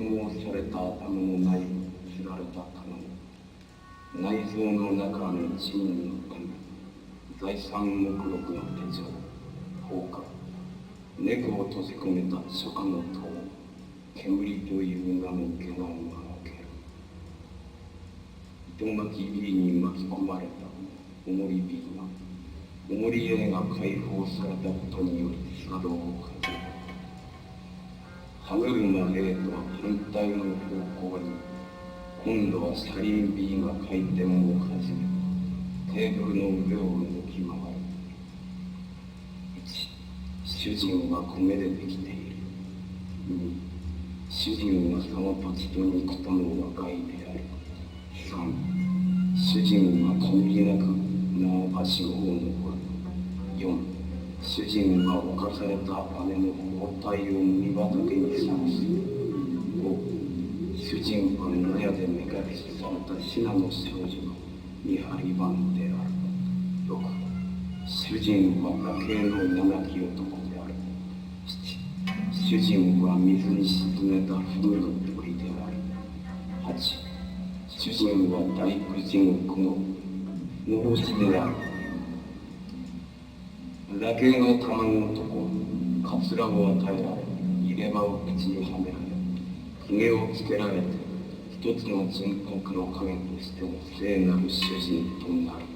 納された頭のないつられた棚内臓の中の地人の紙財産目録の手帳放火猫を閉じ込めた初夏の塔煙という名の下男が開ける糸巻き B に巻き込まれたおもり B がおもり A が解放されたことにより作動を始める歯車 A とは反対の方向に今度は車輪 B が回転を始めテーブルの上を動き回る1主人は米でできている2主人はその土地と肉との和解である3主人は限りなく縄橋を登る4主人は犯された姉の包帯を麦畑にさらす5主人は野屋で目隠しされたシナの少女の見張り番である6主人は崖の柳き男である7主人は水に沈めたフグの鳥である8主人は大工地獄ののろしである崖の卵男はカツラを与えられ入れ歯を口にはめられ髭をつけられて一つの人格の影としての聖なる主人となる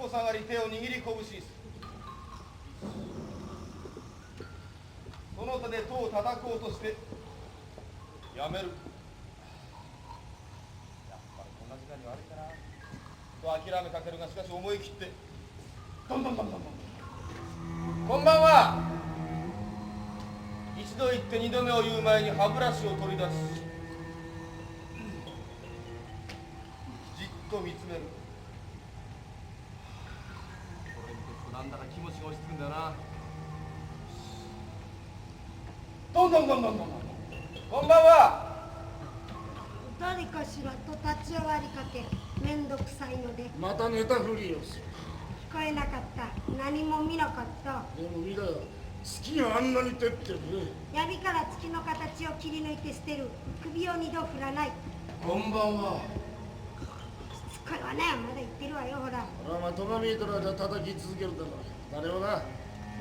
と下がり手を握り拳にする。その手で戸を叩こうとしてやめる。やっぱりこんな時間に悪いかなと諦めかけるが、しかし思い切ってどんどんどんどんどん。こんばんは。一度言って二度目を言う前に歯ブラシを取り出し、じっと見つめる。これ見てるとなんだか気持ちが落ち着くんだよな。どんどんどんどんどんどん。こんばんは。誰かしらと立ち上がりかけ、めんどくさいのでまた寝たふりをする。聞こえなかった。何も見なかった。でも見ろよ、月があんなに照ってるね。闇から月の形を切り抜いて捨てる。首を二度振らない。こんばんは。しつこいわね。まだ言ってるわよ、ほら。ほら、まあ戸が見えたらじゃ叩き続けるだろう。誰もな、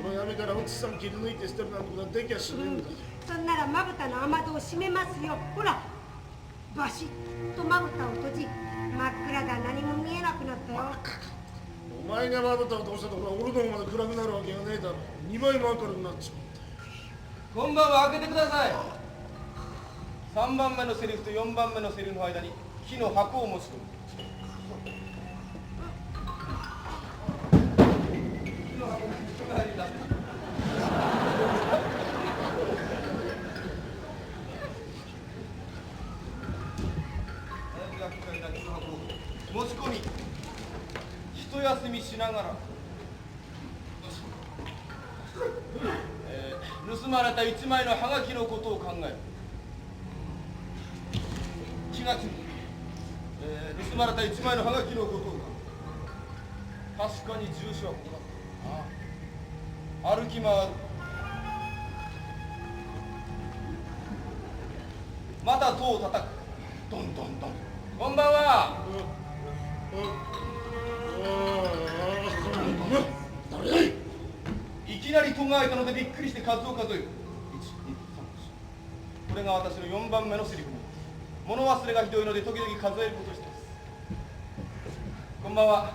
この闇から奥さん切り抜いて捨てるなんてことはできやしねえんだ。そんならまぶたの雨戸を閉めますよ。ほら、バシッとまぶたを閉じ、真っ暗だ。何も見えなくなったよ。お前がまぶたを通したところは俺の方まで暗くなるわけがねえだろ。2倍も明るくなっちまう。こんばんは。開けてください。3番目のセリフと4番目のセリフの間に木の箱を持ち込む。木の箱に人が入り出す。私が抱えた木の箱を持ち込み、一休みしながら盗まれた一枚のハガキのことを考える。気がついた。盗まれた一枚のハガキのことを考える。確かに住所はここだ。ああ、歩き回る。また戸を叩く。どんどんどん。こんばんは。誰だい。いきなり戸が開いたのでびっくりして数を数える。1、2、3、4。これが私の4番目のセリフに。物忘れがひどいので時々数えることをしています。こんばんは。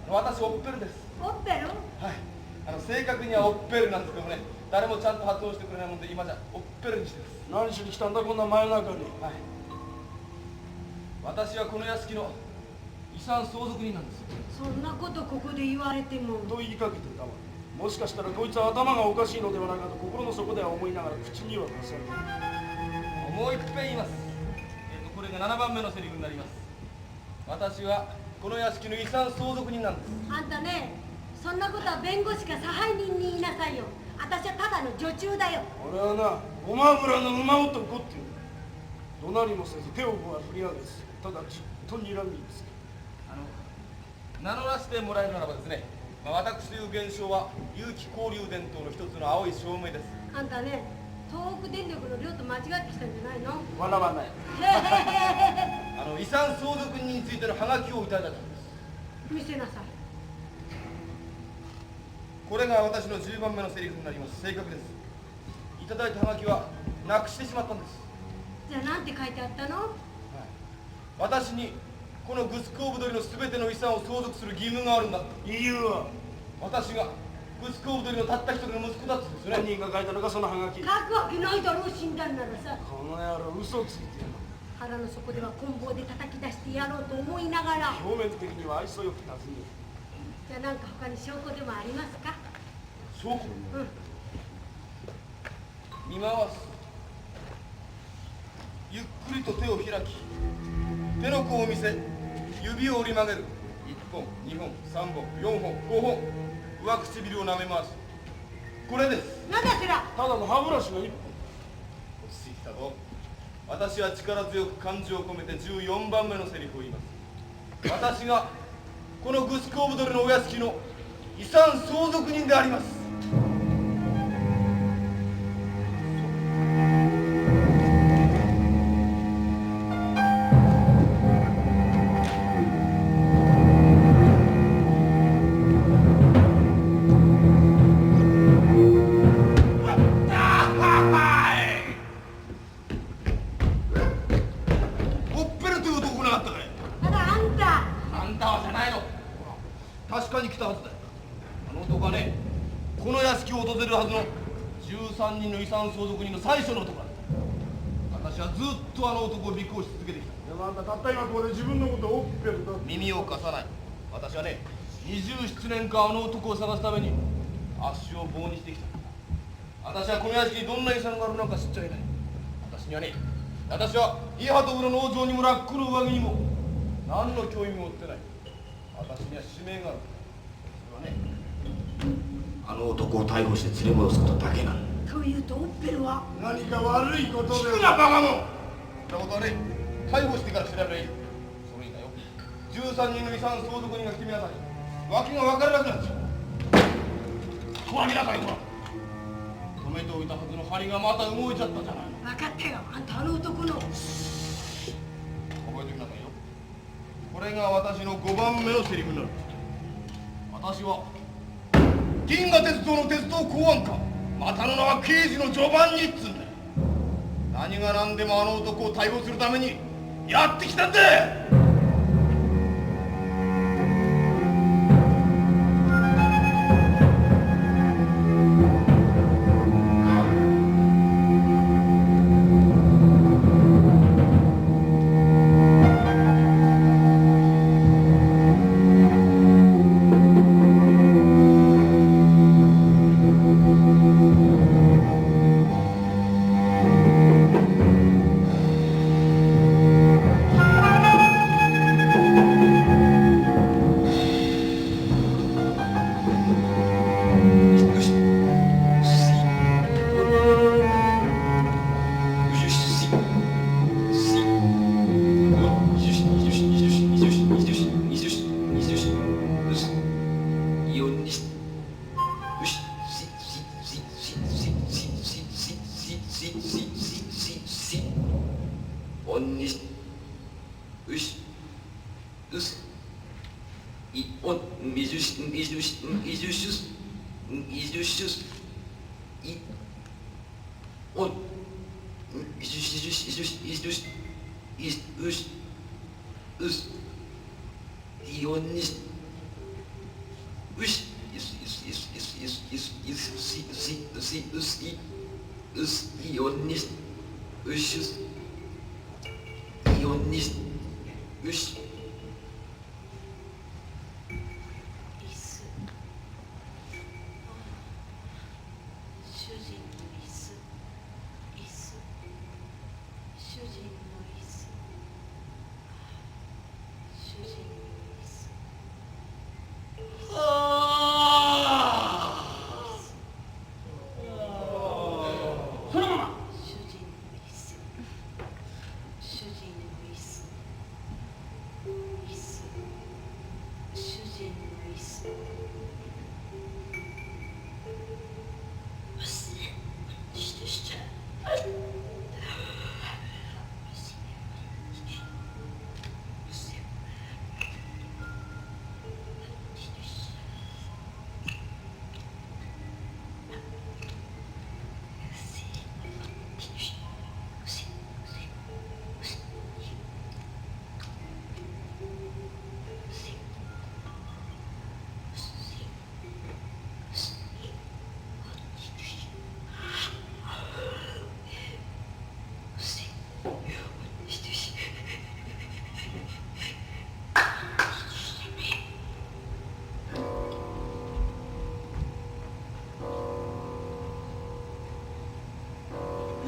私オッペルです。オッペル？はい。正確にはオッペルなんですけどもね、誰もちゃんと発音してくれないもんで今じゃオッペルにしてます。何しに来たんだこんな真夜中に。はい。私はこの屋敷の遺産相続人なんです。そんなことここで言われても。と言いかけてたわ。もしかしたらこいつは頭がおかしいのではないかと心の底では思いながら口には出さない。もう一遍言います。これが7番目のセリフになります。私はこの屋敷の遺産相続人なんです。あんたね、そんなことは弁護士か差配人に言いなさいよ。私はただの女中だよ。俺はな、ごま油の馬男っていう。怒鳴りもせず手を振り上げず、ただじっと睨みつけ。名乗らせてもらえるならばですね、私という現象は有機交流伝統の一つの青い証明です。あんたね、東北電力の量と間違ってきたんじゃないの？笑わない。遺産相続人についてのハガキをいただいたんです。見せなさい。これが私の10番目のセリフになります。正確です。いただいたハガキはなくしてしまったんです。じゃあなんて書いてあったの？私にこのグスコーブドリの全ての遺産を相続する義務があるんだ。理由は私がグスコーブドリのたった一人の息子だってですね。何人が書いたのかそのハガキ。書くわけないだろう、死んだんならさ。この野郎嘘ついてる。腹の底では棍棒で叩き出してやろうと思いながら。表面的には愛想よく尋ねる。じゃあなんか他に証拠でもありますか？証拠？見回す。ゆっくりと手を開き、手の甲を見せ、指を折り曲げる。1本、2本、3本、4本、5本。上唇を舐め回す。これです。なんだそら。ただの歯ブラシが1本。落ち着いてきたぞ。私は力強く感情を込めて14番目のセリフを言います。私がこのグスコーブドルのお屋敷の遺産相続人であります。確かに来た。13人の遺産相続人の最初の男だった。私はずっとあの男を尾行し続けてきた。でもあんたたった今ここで自分のことをオッペルだって。耳を貸さない。私はね、27年間あの男を探すために足を棒にしてきた。私はこの屋敷にどんな遺産があるのか知っちゃいない。私はイハトブの農場にもラックの上着にも何の興味も持ってない。私には使命がある。それはね、あの男を逮捕して連れ戻すことだけなの。というとオッペルは何か悪いことで。聞くなバカ者。そんなことはね、逮捕してから調べればいい。それいいだよ。13人の遺産相続人が来てみなさい。訳が分からなくなっちゃう。怖げなさいほら。止めておいたはずの針がまた動いちゃったじゃないの。分かったよ。あんたあの男の。覚えておきなさいよ。これが私の5番目のセリフになる。私は銀河鉄道の鉄道公安官、またの名は刑事のジョバンニっつうんだよ。何が何でもあの男を逮捕するためにやってきたんだ。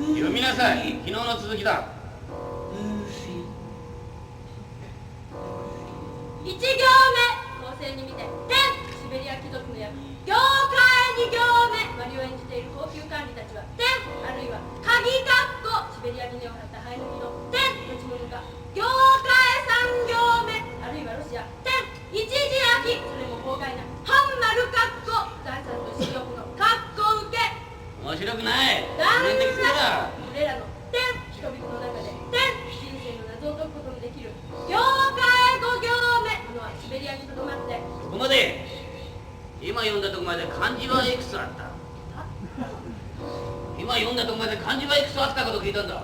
読みなさい。昨日の続きだ。1行目公正に見て天シベリア貴族の役業界2行目マリを演じている高級管理たちは天あるいは鍵括弧シベリアに根を張った生え抜きの天のち物か業界3行目あるいはロシア天一時秋それも法外な半丸括弧財産と私欲の括弧受け面白くない。旦面的すぎだ。それらの天人々の中で天人生の謎を解くことのできる業界5行目ものはシベリアにとどまってここまで。今読んだとこまで漢字はいくつあった？今読んだとこまで漢字はいくつあったかと聞いたんだ。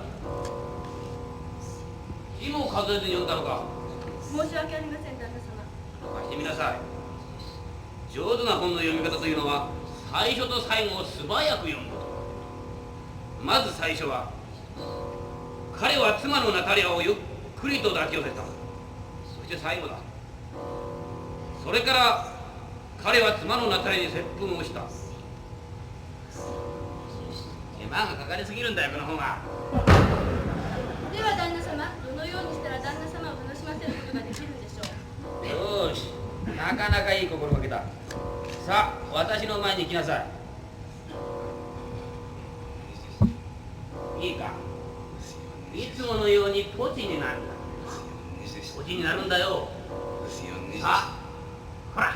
字も数えずに読んだのか。申し訳ありません旦那様。貸してみなさい。上手な本の読み方というのは最初と最後を素早く読むこと。これが上手な本の読み方だ。申し訳ありません旦那様。さあ、まず最初は彼は妻のナタリアをゆっくりと抱き寄せた。そして最後だ。それから彼は妻のナタリアに接吻をした。手間がかかりすぎるんだよこの本は。では旦那様、どのようにしたら旦那様を楽しませることができるんでしょう。よーし、なかなかいい心がけだ。さあ、私の前に来なさい。いいか、いつものようにポチになるんだ。ポチになるんだよ。さあ、ほら、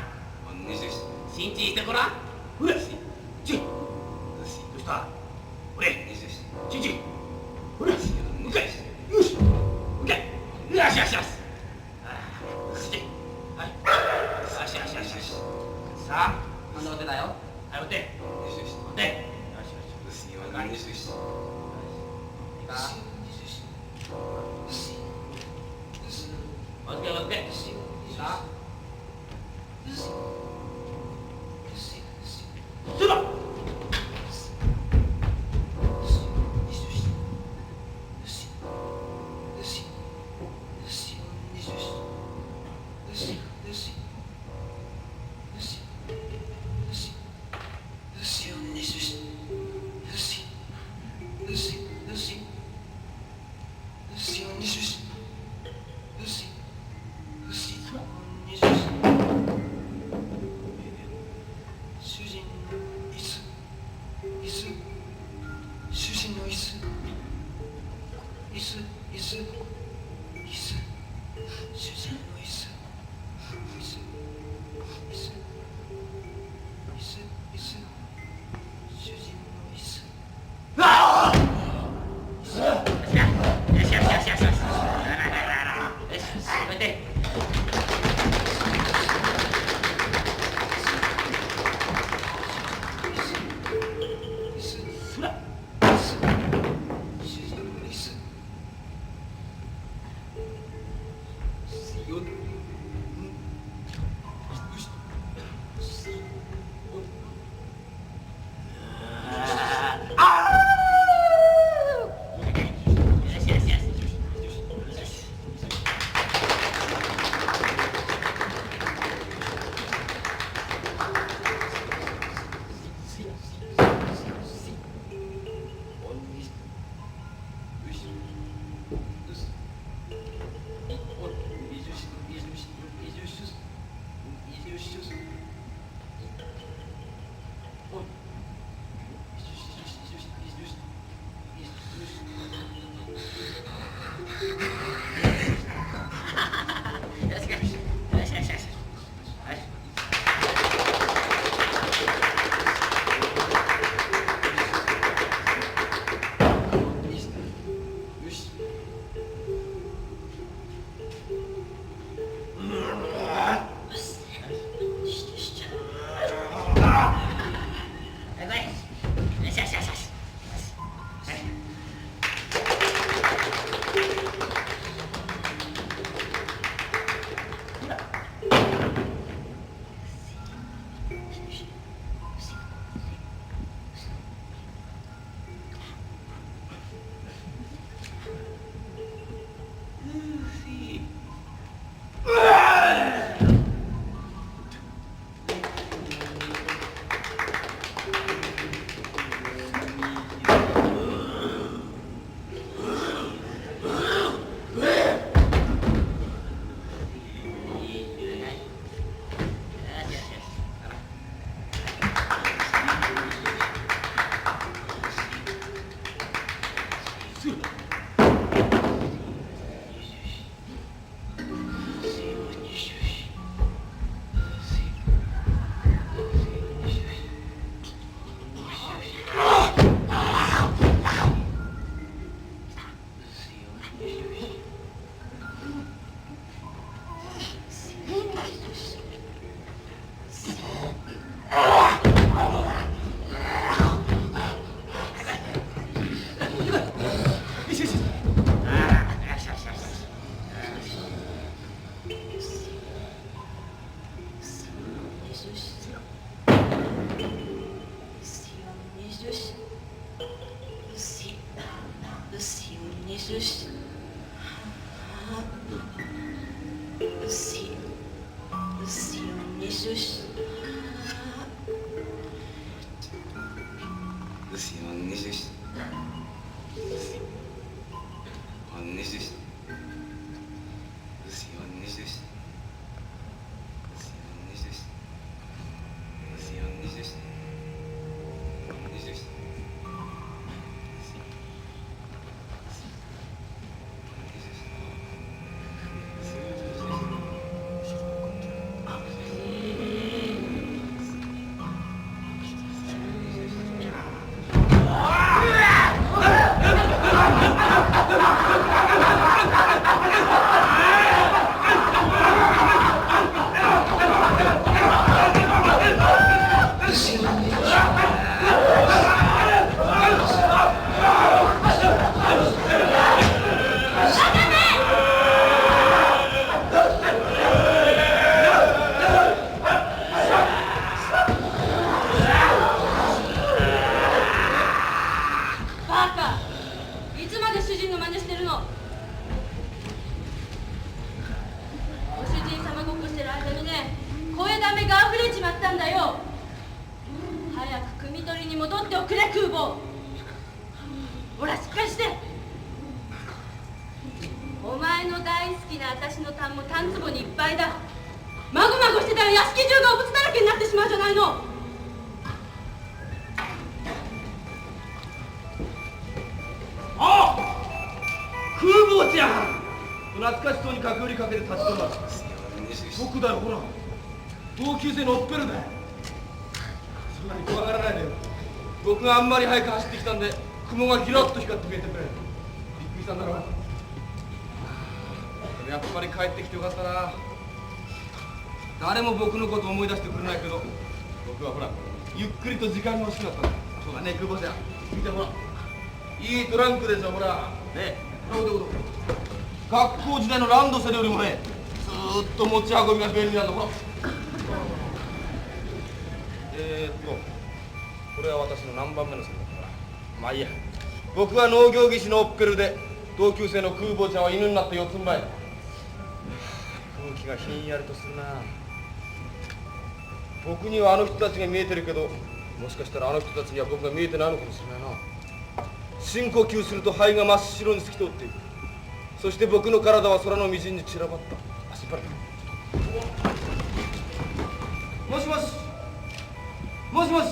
新地してごらん。ほれ、ちどうした？ほれ、新地、ほれ、うけ、よし、うけ、よしよしよし。はい、よしよしよしよし。さあ、今度お手だよ。はい、お手。お手。よしよし。はい。いいか？おつけおつけ。いいか？すば！よあんまり早く走ってきたんで雲がギラッと光って見えてくれ。びっくりしたんだろう。やっぱり帰ってきてよかったな。誰も僕のこと思い出してくれないけど、僕はほらゆっくりと時間が欲しくなったんだ。そうだね、久保ちゃん見てほら、いいトランクでしょ。ほらね、ほらほら学校時代のランドセルよりもね、ずーっと持ち運びが便利なんだ。ほらこれは私の何番目のセリフだから。まあいいや。僕は農業技師のオッペルで、同級生の空母ちゃんは犬になって四つん這いだ。空気がひんやりとするな。僕にはあの人たちが見えてるけど、もしかしたらあの人たちには僕が見えてないのかもしれないな。深呼吸すると肺が真っ白に透き通っていく。そして僕の体は空の微塵に散らばった。足引っ張れ。もしもしもしもし、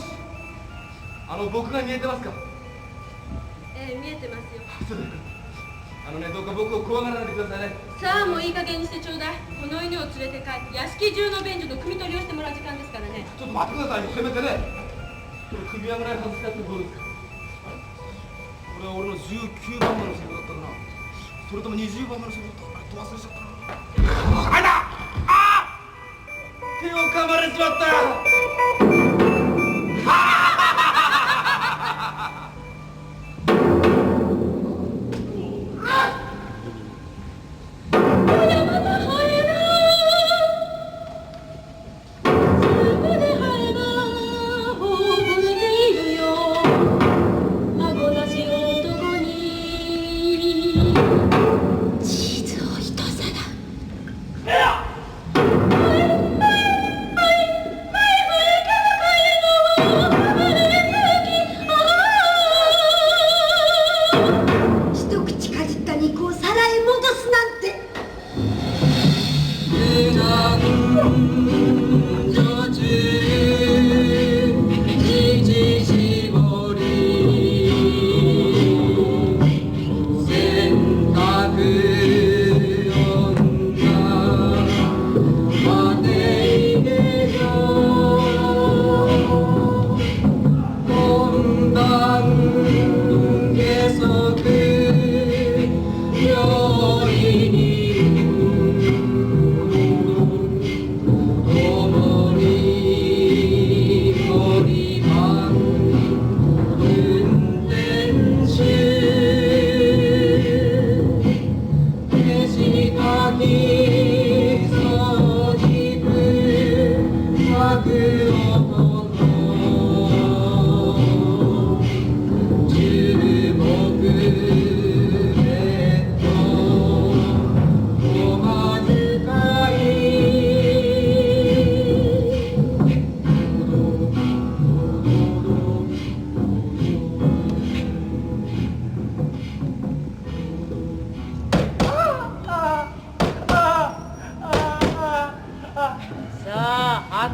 僕が見えてますか？ええ、見えてますよ。そうだ。どうか僕を怖がらないでくださいね。さあ、もういい加減にしてちょうだい。この犬を連れて帰って屋敷中の便所の汲み取りをしてもらう時間ですからね。ちょっと待ってくださいよ、せめてね。これ首輪ぐらい外したってどうですか？これは俺の19番目のセリフだったかな。それとも20番目のセリフだったかな。ど忘れしちゃったな。あいだ！あー！手を噛まれちまったよ。Condan un queso que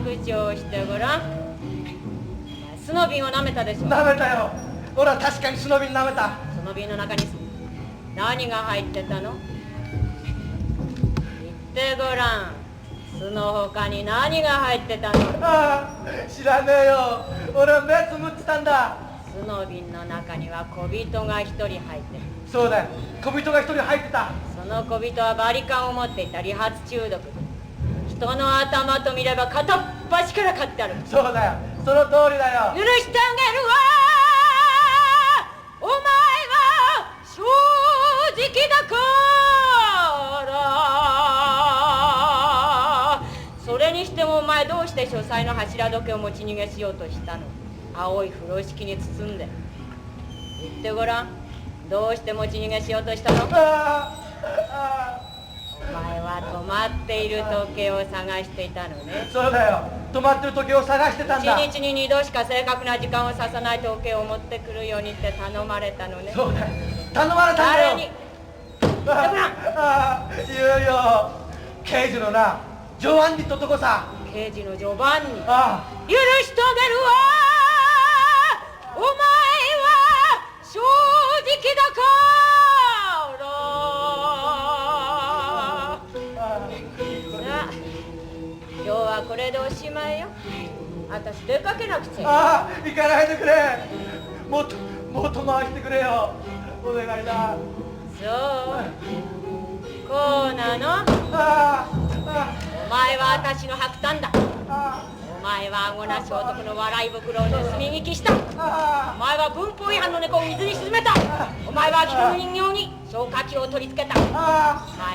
口調してごらん。酢の瓶を舐めたでしょ。舐めたよ。ほら確かに酢の瓶舐めた。その瓶の中に何が入ってたの？言ってごらん。酢の他に何が入ってたの？ああ、知らねえよ。俺は目つむってたんだ。酢の瓶の中には小人が一人入ってる。そうだよ、小人が一人入ってた。その小人はバリカンを持っていた理髪中毒。人の頭と見れば片っ端から買ってある。そうだよ、その通りだよ。許してあげるわ。お前は正直だから。それにしてもお前どうして書斎の柱時計を持ち逃げしようとしたの？青い風呂敷に包んで。言ってごらん。どうして持ち逃げしようとしたの？お前は止まっている時計を探していたのね。そうだよ、止まってる時計を探してたんだ。一日に2度しか正確な時間を指さない時計を持ってくるようにって頼まれたのね。そうだよ、頼まれたんだよ。誰に？言うよ。刑事のな、ジョバンニって男さ。刑事のジョバンニ。ああ、許しとげるわ。お前は正直だから。さあ、今日はこれでおしまいよ。私出かけなくちゃ。ああ、行かないでくれ。もっと回してくれよ。お願いだ。そう。こうなの？お前は私の白炭だ。お前は顎なし男の笑い袋を盗み聞きした。お前は文法違反の猫を水に沈めた。お前は人の人形に消火器を取り付けた。お前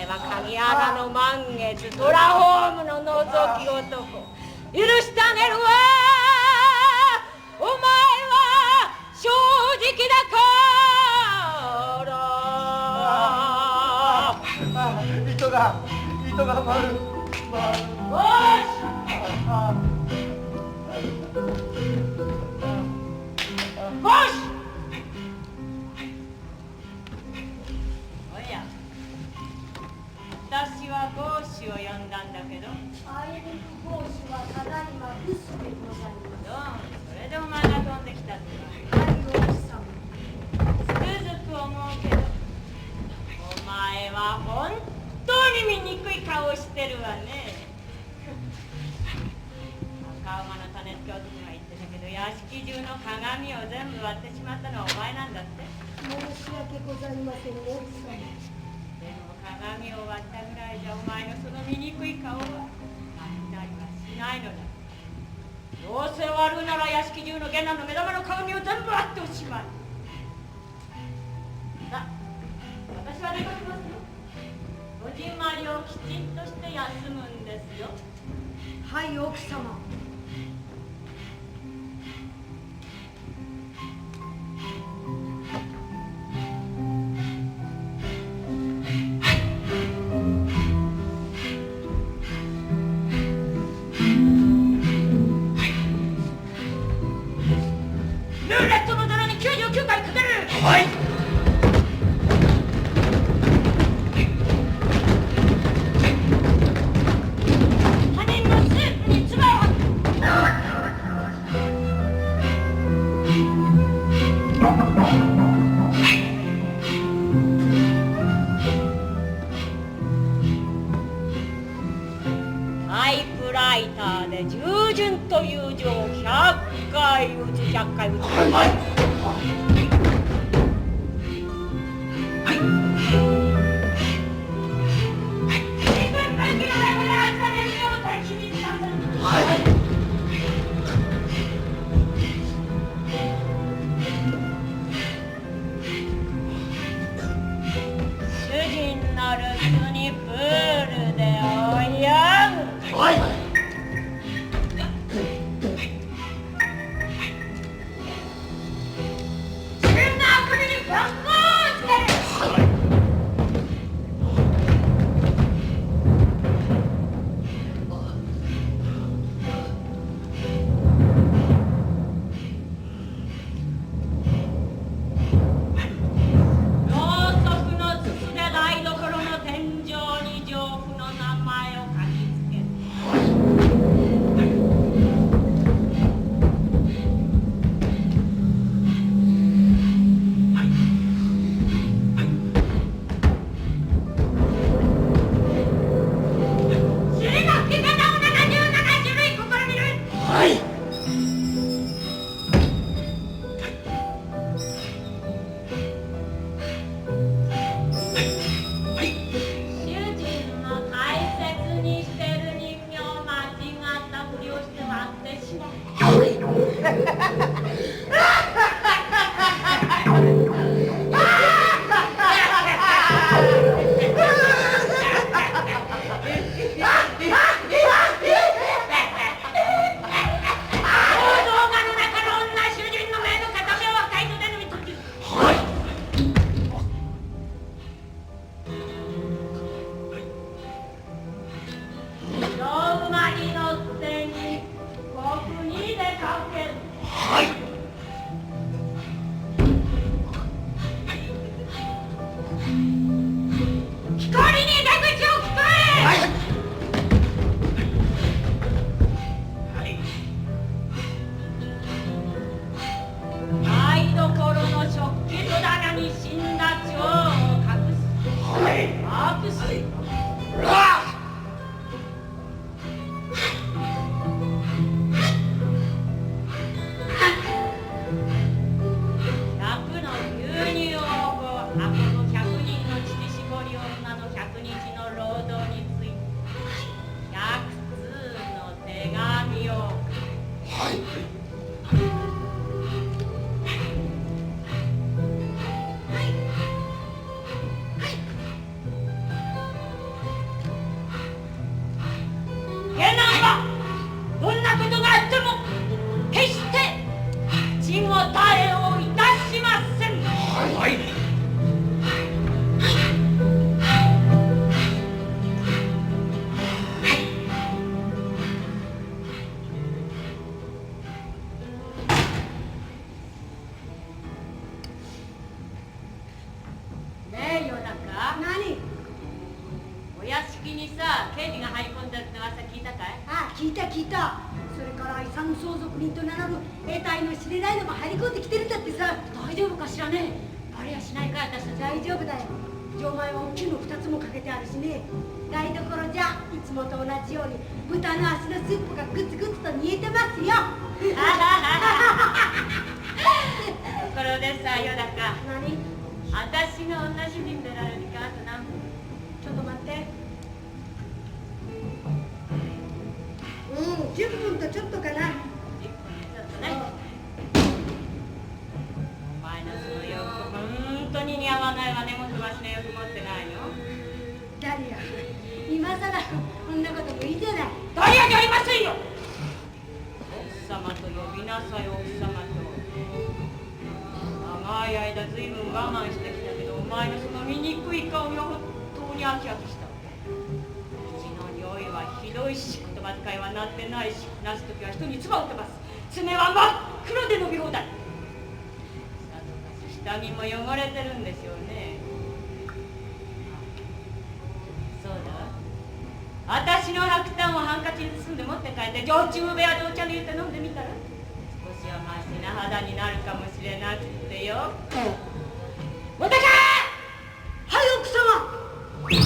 は鍵穴の満月トラホームの覗き男。許してあげるわ。お前は正直だから。糸が回る。おし！おや、私は帽子を呼んだんだけど。あいにく帽子はただいま留守でございます。どうも、それでお前が飛んできたってはい、お日様。つくづく思うけど、お前は本当に醜い顔をしてるわね。赤馬の種付け男が言ってたけど、屋敷中の鏡を全部割ってしまったのはお前なんだって。申し訳ございません、お日様。でも鏡を割ったぐらいじゃお前のその醜い顔は割ったりはしないのだ。どうせ割るなら屋敷中の源男の目玉の鏡を全部割っておしまい。さあ、私は出かけますよ。戸締まりをきちんとして休むんですよ。はい、奥様。ルーレットの泥に99回かける。はい。他人のスープに唾を吐く。タイプライターで従順という字を100回打つ100回打つ。主人の留守にプールで泳ぐ。自分のあくびに番号をつける。ろうそくの筒で台所の天井に丈夫の名前過去の100人の乳搾り女の100日の労働について100通の手紙を。はい。言えないわ。どんなことがあっても決して口答えをいたしません。はい。ねえ夜中、何？お屋敷にさ刑事が入り込んだって噂聞いたかい？あ、聞いた聞いた。それから遺産相続人と名乗る得体の知れないのも入り込んできてるんだってさ。大丈夫かしらね。バレやしないかい私たち。大丈夫だよ。錠前は大きいの2つもかけてあるしね。台所じゃいつもと同じように豚の足のスープがグツグツと煮えてますよ。ところでさ夜中、何？私が女主人出られるかあと何分？ちょっと待って。10分とちょっとかな。10分でちょっとね。お前のその洋服本当に似合わないわね。もとばしの洋服持ってないの？ダリア、今さらこんなこともいいじゃない。ダリアじゃありませんよ。奥様と呼びなさい。奥様と。長い間ずいぶん我慢してきたけど、お前のその醜い顔が本当に飽き飽きした。口の匂いはひどいし、言葉遣いはなってないし、なすときは人に唾を飛ばす。爪は真っ黒で伸び放題。さぞかし下着も汚れてるんでしょうね。そうだわ。私の白炭をハンカチに包んで持って帰って上中部屋でお茶に入れて飲んでみたら、少しはマシな肌になるかもしれなくてよ。おたけ！はい、奥様。はい。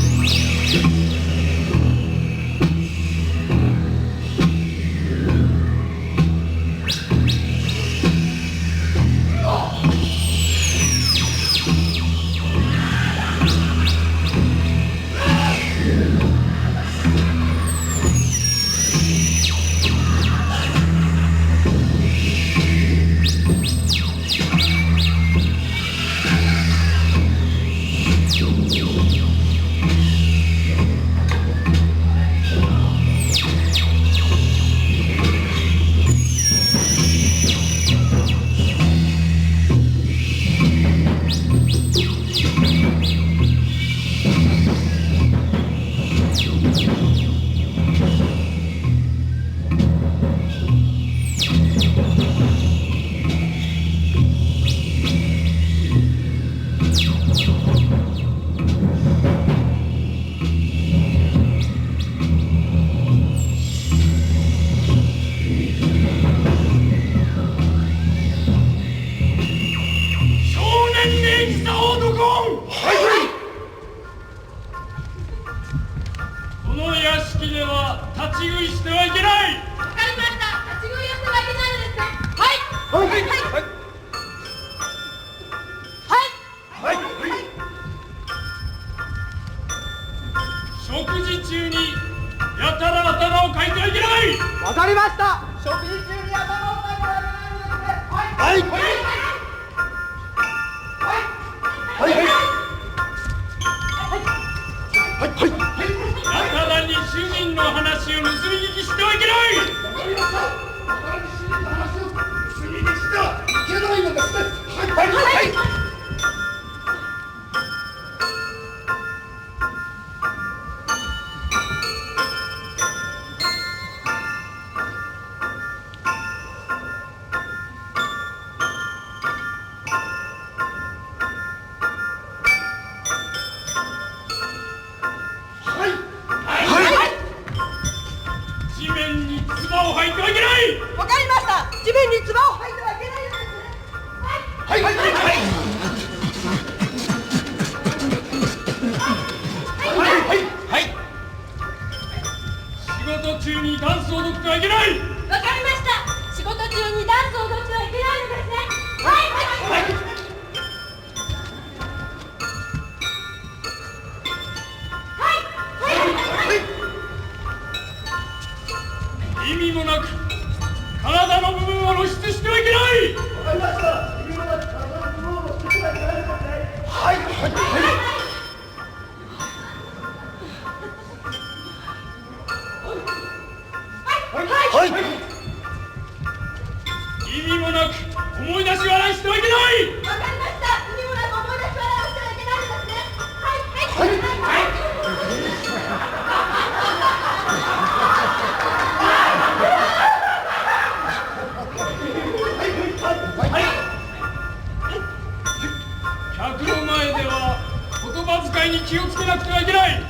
互いに気をつけなくてはいけない。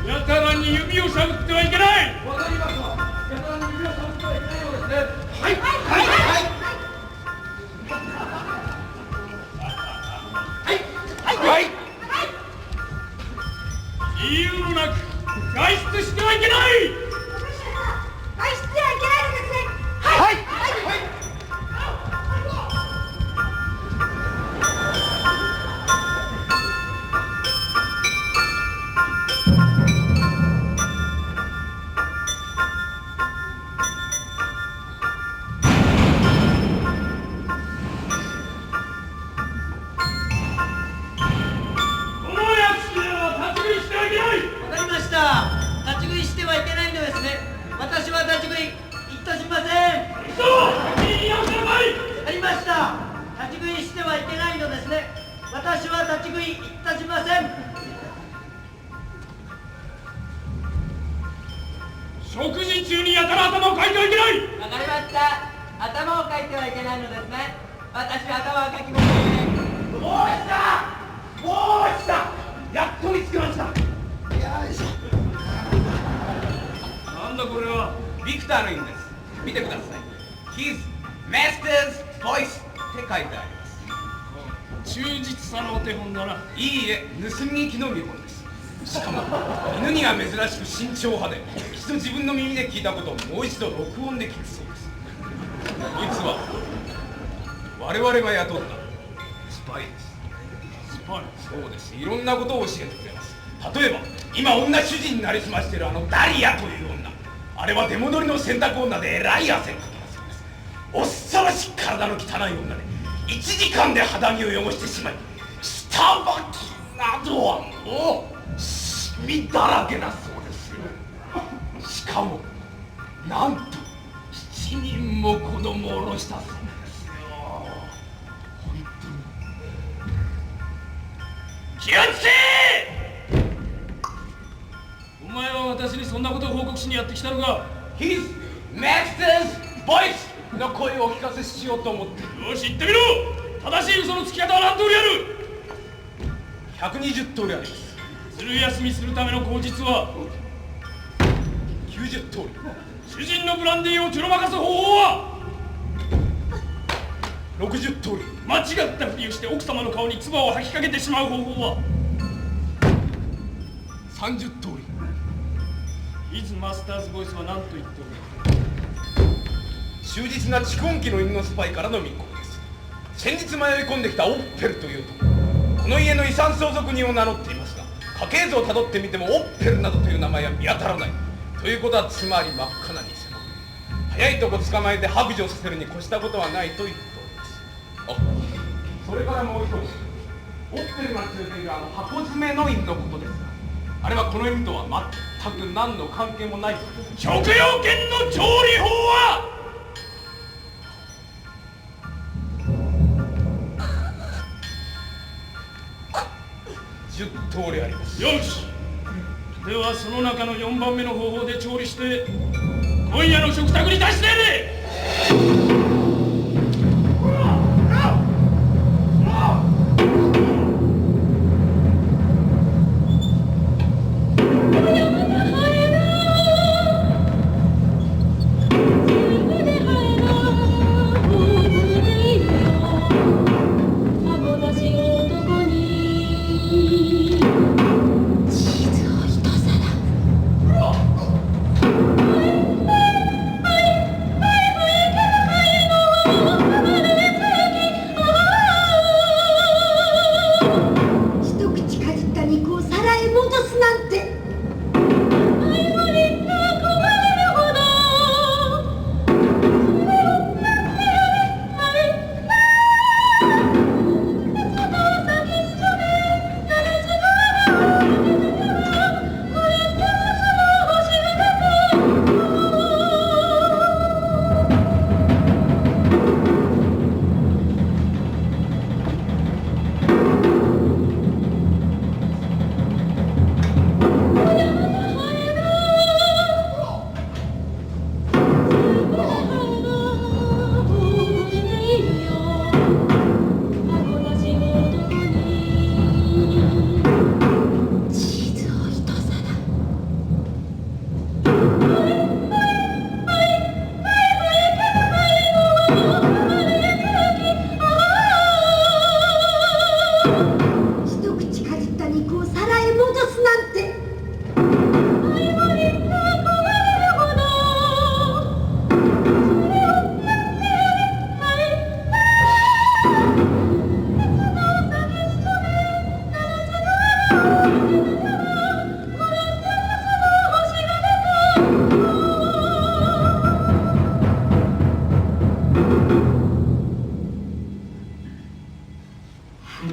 やたらに指をしゃぶってはいけない。わかりました。やたらに指をしゃぶってはいけないようですね。はいはいはい。理由もなく外出してはいけない。外出ではいけないのですね。はいこの屋敷では立ち食いしてはいけない。わかりました。立ち食いしてはいけないのですね。私は立ち食いいたしません。そう、先に言い直しなさい。わかりました。立ち食いしてはいけないのですね。私は立ち食いいたしません。食事中にやたら頭をかいてはいけない。わかりました。頭をかいてはいけないのですね。私は頭をかきません。もう一度やっと見つけました。なんだこれは。ビクターの意味です。見てください。His master's voice って書いてあります。忠実さのお手本だな。いいえ、盗み聞きの見本です。しかも犬には珍しく慎重派で、一度自分の耳で聞いたことをもう一度録音で聞くそうです。こいつは我々が雇ったスパイです。スパイ。そうです。いろんなことを教えてくれます。例えば今女主人になりすましているダリアという女、あれは出戻りの洗濯女でえらい汗をかきだそうです。おっさましい体の汚い女で1時間で肌着を汚してしまい、下履きなどはもうシミだらけだそうですよ。しかもなんと7人も子供を下ろしたそうですよ。本当に気をつけ。お前は私にそんなことを報告しにやってきたのか。 His master's voice の声をお聞かせしようと思って。よし、言ってみろ。正しい嘘のつき方は何通りある。120通りあります。ずる休みするための口実は90通り。主人のブランデーをちょろまかす方法は60通り。間違ったふりをして奥様の顔に唾を吐きかけてしまう方法は30通り。イズマスターズボイスは何と言っておる。忠実な蓄音機の犬のスパイからの密告です。先日迷い込んできたオッペルというとこの家の遺産相続人を名乗っていますが、家系図をたどってみてもオッペルなどという名前は見当たらない。ということはつまり真っ赤な偽物。早いとこ捕まえて白状させるに越したことはないと言っております。あ、それからもう一つ、オッペルが連れている箱詰めの犬のことですが、あれはこの犬とは全く何の関係もないそうです。食用犬の調理法は10通りあります。よし、ではその中の4番目の方法で調理して今夜の食卓に出してやれ。「こ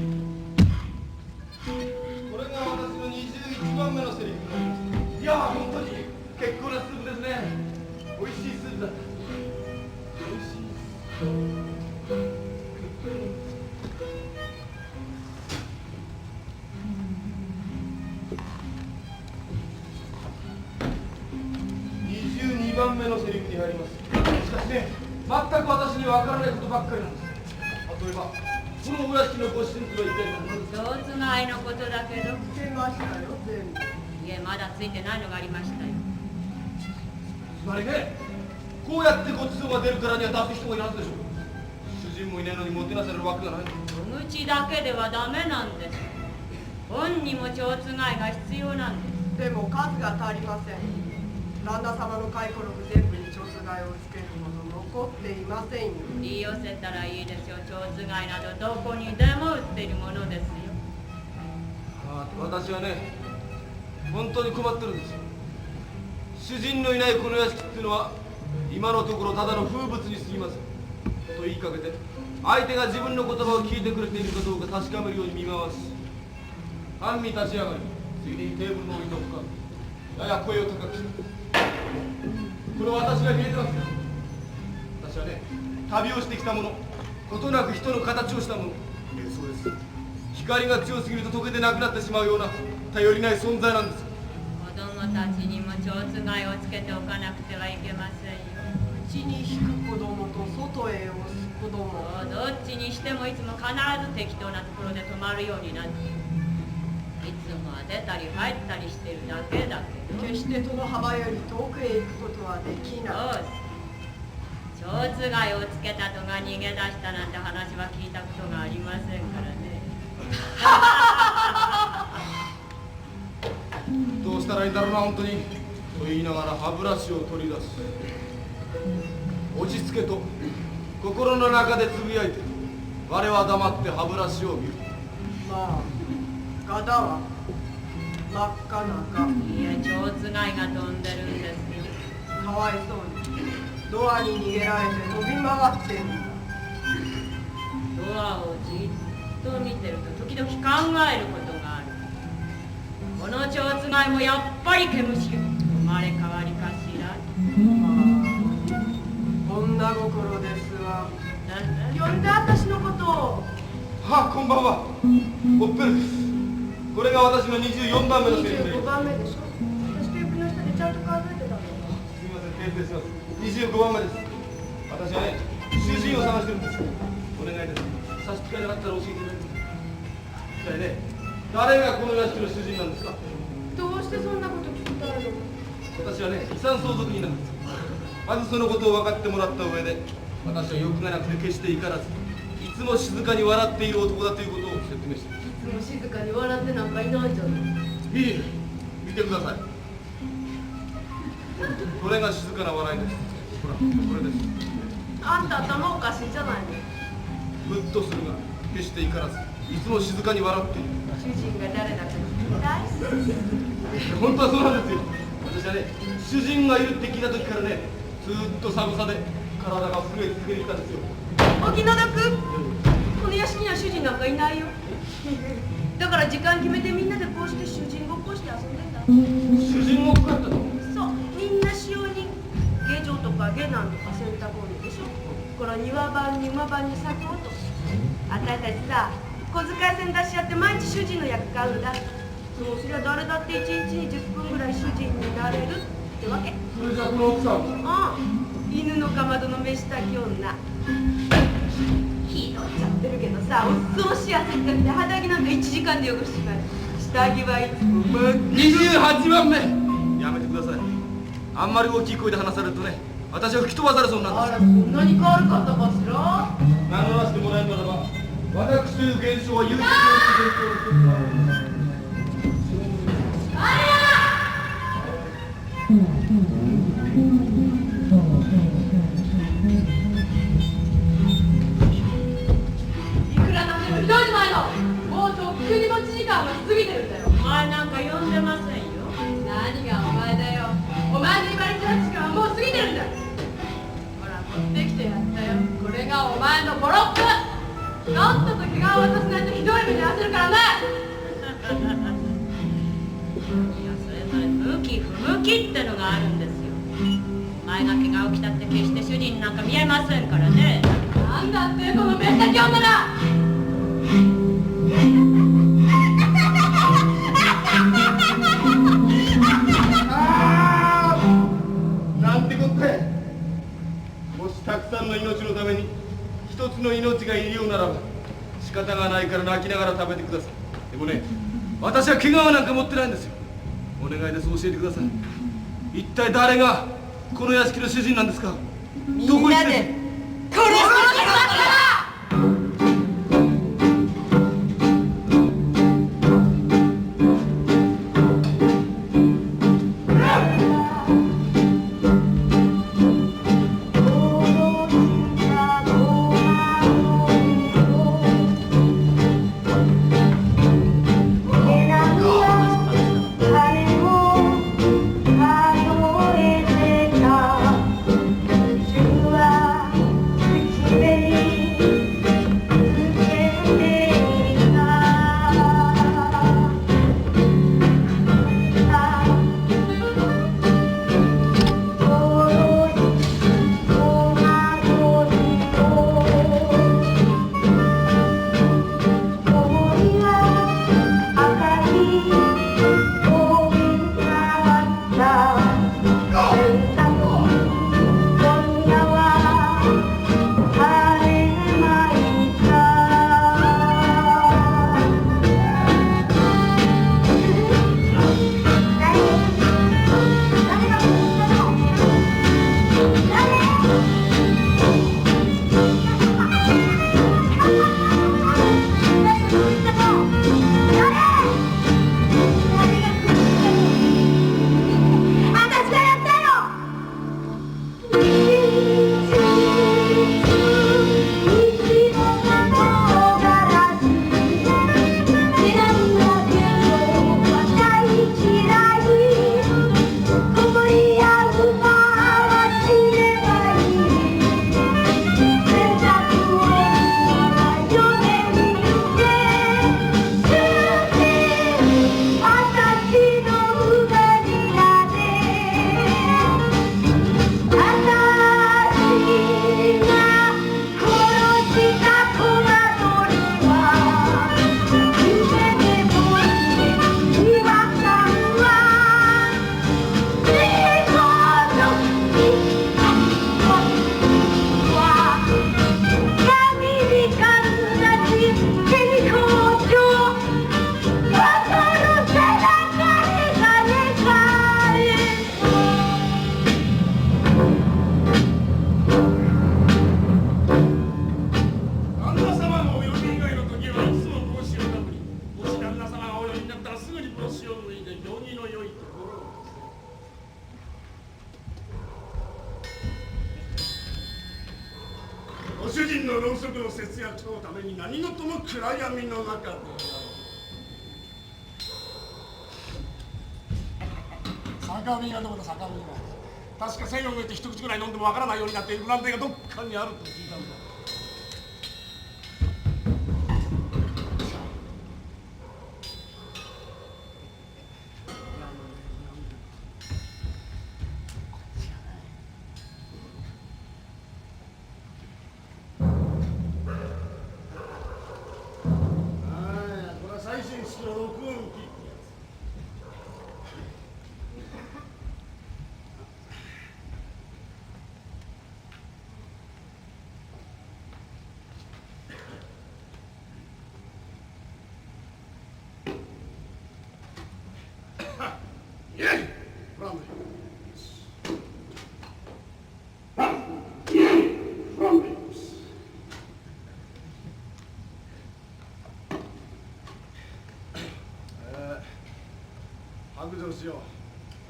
れが私の21番目のセリフになります。いや本当に結構なスープですね。美味しいスープだ。美味しいスープ。22番目のセリフに入ります。しかしね、全く私には分からないことばっかりなんです。例えば、このお屋敷のご神とは一体何ですか？蝶つがいのことだけど、つけましたよ全部。いえ、まだついてないのがありましたよ。つまりね、こうやってごちそうが出るからには出す人もいるはずでしょう。主人もいないのにもてなされるわけがない。お口だけではダメなんです。本にも蝶つがいが必要なんです。でも数が足りません。旦那様の回顧録全部に蝶つがいをつけるもの残っていませんよ。言い寄せたらいいですよ。蝶つがいなどどこにでも売っているものですよ。私はね、本当に困ってるんですよ。主人のいないこの屋敷っていうのは今のところただの風物に過ぎませんと言いかけて、相手が自分の言葉を聞いてくれているかどうか確かめるように見回し、半身立ち上がり、次にテーブルの上にどくかやや声を高くして、これは私が見えてますよ。私はね、旅をしてきたもの、ことなく人の形をしたもの、そうです。光が強すぎると溶けてなくなってしまうような頼りない存在なんです。子供たちにも蝶つがいをつけておかなくてはいけませんよ。内に引く子供と外へ押す子供。どっちにしてもいつも必ず適当なところで止まるようになっていつもは出たり入ったりしてるだけだけど、決してその幅より遠くへ行くことはできない。蝶つがいをつけたとが逃げ出したなんて話は聞いたことがありませんからね。どうしたらいいんだろうな本当にと言いながら歯ブラシを取り出す。落ち着けと心の中でつぶやいて、我は黙って歯ブラシを見る。まあガタは真っ赤な赤。いや、蝶つがいが飛んでるんですよ。かわいそうにドアに逃げられて飛び曲がってるんだ。ドアをじっと見てると時々考えることがある。この蝶つがいもやっぱり毛虫よ。生まれ変わりかしら。女心ですわ。なんだ呼んで私のことを。はあ、こんばんは。オッペルです。これが私の24番目のセリフです。25番目でしょ。私テープの下でちゃんと数えてたの。すみません、訂正します。25番目です。私はね、主人を探してるんです。お願いです。差し支えなかったら教えてください。一体ね、誰がこの屋敷の主人なんですか？どうしてそんなこと聞きたいの？私はね、遺産相続人なんです。まずそのことを分かってもらった上で、私は欲がなくて決して怒らず、いつも静かに笑っている男だということを説明しています。いつも静かに笑ってなんかいないじゃない。いいえ、見てください。これが静かな笑いです。ほら、これです。あんた頭おかしいじゃないの。ふっとするが、決して怒らず、いつも静かに笑っている。主人が誰だか聞きたい？本当はそうなんですよ。私はね、主人がいるって聞いた時からね、ずーっと寒さで体が震え続けてきたんですよ。お気の毒。この屋敷には主人なんかいないよ。だから時間決めてみんなでこうして主人ごっこして遊んでんだ。主人ごっこやったの？そう、みんな使用に下女とか下男とか洗濯物でしょ。この庭番に馬番に作法と。あたいたちさ、小遣い銭出し合って毎日主人の役買うんだ。そうすりゃ誰だって1日に10分ぐらい主人になれるってわけ。それじゃあこの奥さんは？犬のかまどの飯炊き女。火取っちゃってるけどさ、お掃除汗っかきで肌着なんか1時間で汚しちまう。下着はいつも28番目。やめてください。あんまり大きい声で話されるとね、私は吹き飛ばされそうなんです。あら、そんなに変わるかったかしら。名乗らせてもらえるならば、私という現象は唯一の現象です。いくらなんでもひどいじゃないの。もうとっくに持ち時間が過ぎてるんだよ。お前なんか呼んでませんよ。何がお前だよ。お前の言われてる時間はもう過ぎてるんだよ。ほら持ってきてやったよ。これがお前のボロック。とっとと着替を渡さないとひどい目に遭わせるからね。いや、それぞれ向き不向きってのがあるんですよ。お前が怪我を着たって決して主人なんか見えませんからね。なんだってこのめったき女だ。なんてこって。もしたくさんの命のために一つの命がいるようならば仕方がないから泣きながら食べてください。でもね、私は怪我なんか持ってないんですよ。お願いです、教えてください。一体誰がこの屋敷の主人なんですか？どこ行って。殺しますから。ご主人のろうそくの節約のために何事も暗闇の中で酒瓶がどこだ酒瓶が確か1000を超えて一口ぐらい飲んでもわからないようになっているブランデーがどっかにあると聞いたんだ。最新式の録音機。イエイ！フランベ。イエイ！フランベ。白状しよう。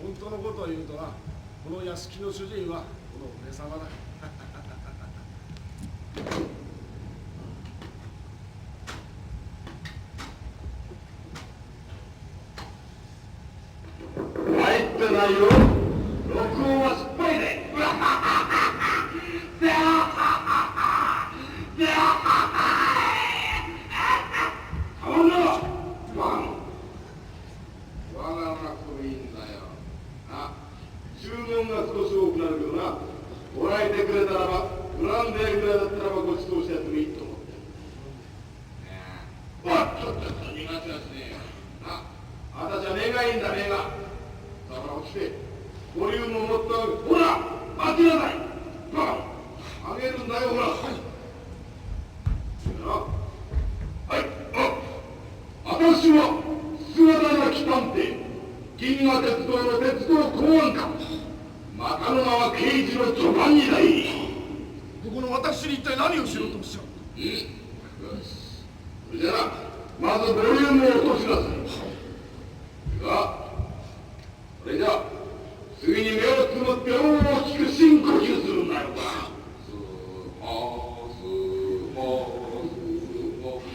本当のことを言うとな、この屋敷の主人はこの俺様だ。入ってないよ。録音は失敗で。逃がしやしねえよ。あたしは目がいいんだ、目が。だから落ちて、ボリュームを持ったほら、待ちなさい。あげるんだよ、ほら。はい。私は姿焼探偵、銀河鉄道の鉄道公安官。またの名は刑事のジョバンニだい。この私に一体何をしろとおっしゃる。それじゃあまずボリュームを落としなさい。それじゃあ次に目をつむって大きく深呼吸するんだよ。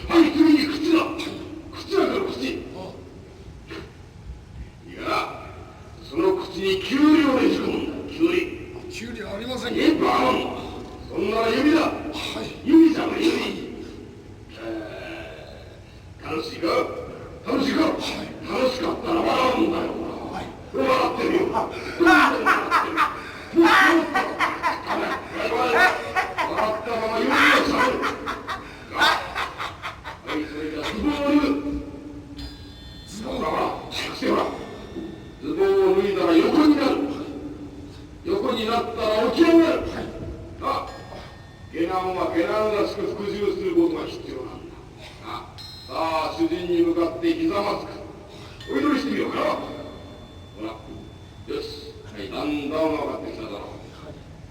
はい、次に口だ。口だから口。いいかな。その口にキュウリをねじ込むんだ。キュウリ。キュウリはありません。バーン。そんなら指だ。指じゃない指。楽しいか。楽しいか。楽しかったら笑うんだよ。笑ってるよ。笑ったまま指を触る。はい、それじゃズボンを脱ぐ。ズボンほら、してほら。ズボンを脱いだら横になる。横になったら起き上がる。下男は下男らしく服従することが必要なんだ。さあ、主人に向かってひざまずく。お祈りしてみようかな。ほら、よし。はい、だんだん分かってきただろう。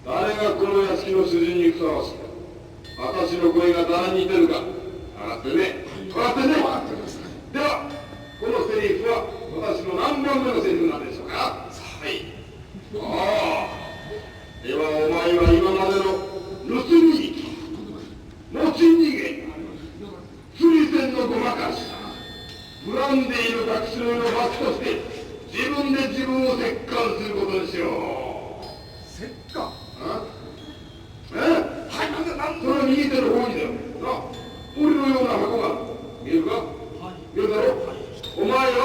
誰がこの屋敷の主人にふさわしいか。私の声が誰に似てるか。分かってね。分かってね。では、このセリフは私の何番目のセリフなんでしょうか。はい。ではお前は今までの盗み聞き、持ち逃げ、釣り銭のごまかし、ブランデーの隠しのの罰として自分で自分を折檻することにしよう。折檻？はい、その右手の方にだよ。俺のような箱が見えるか？見えるだろ？お前は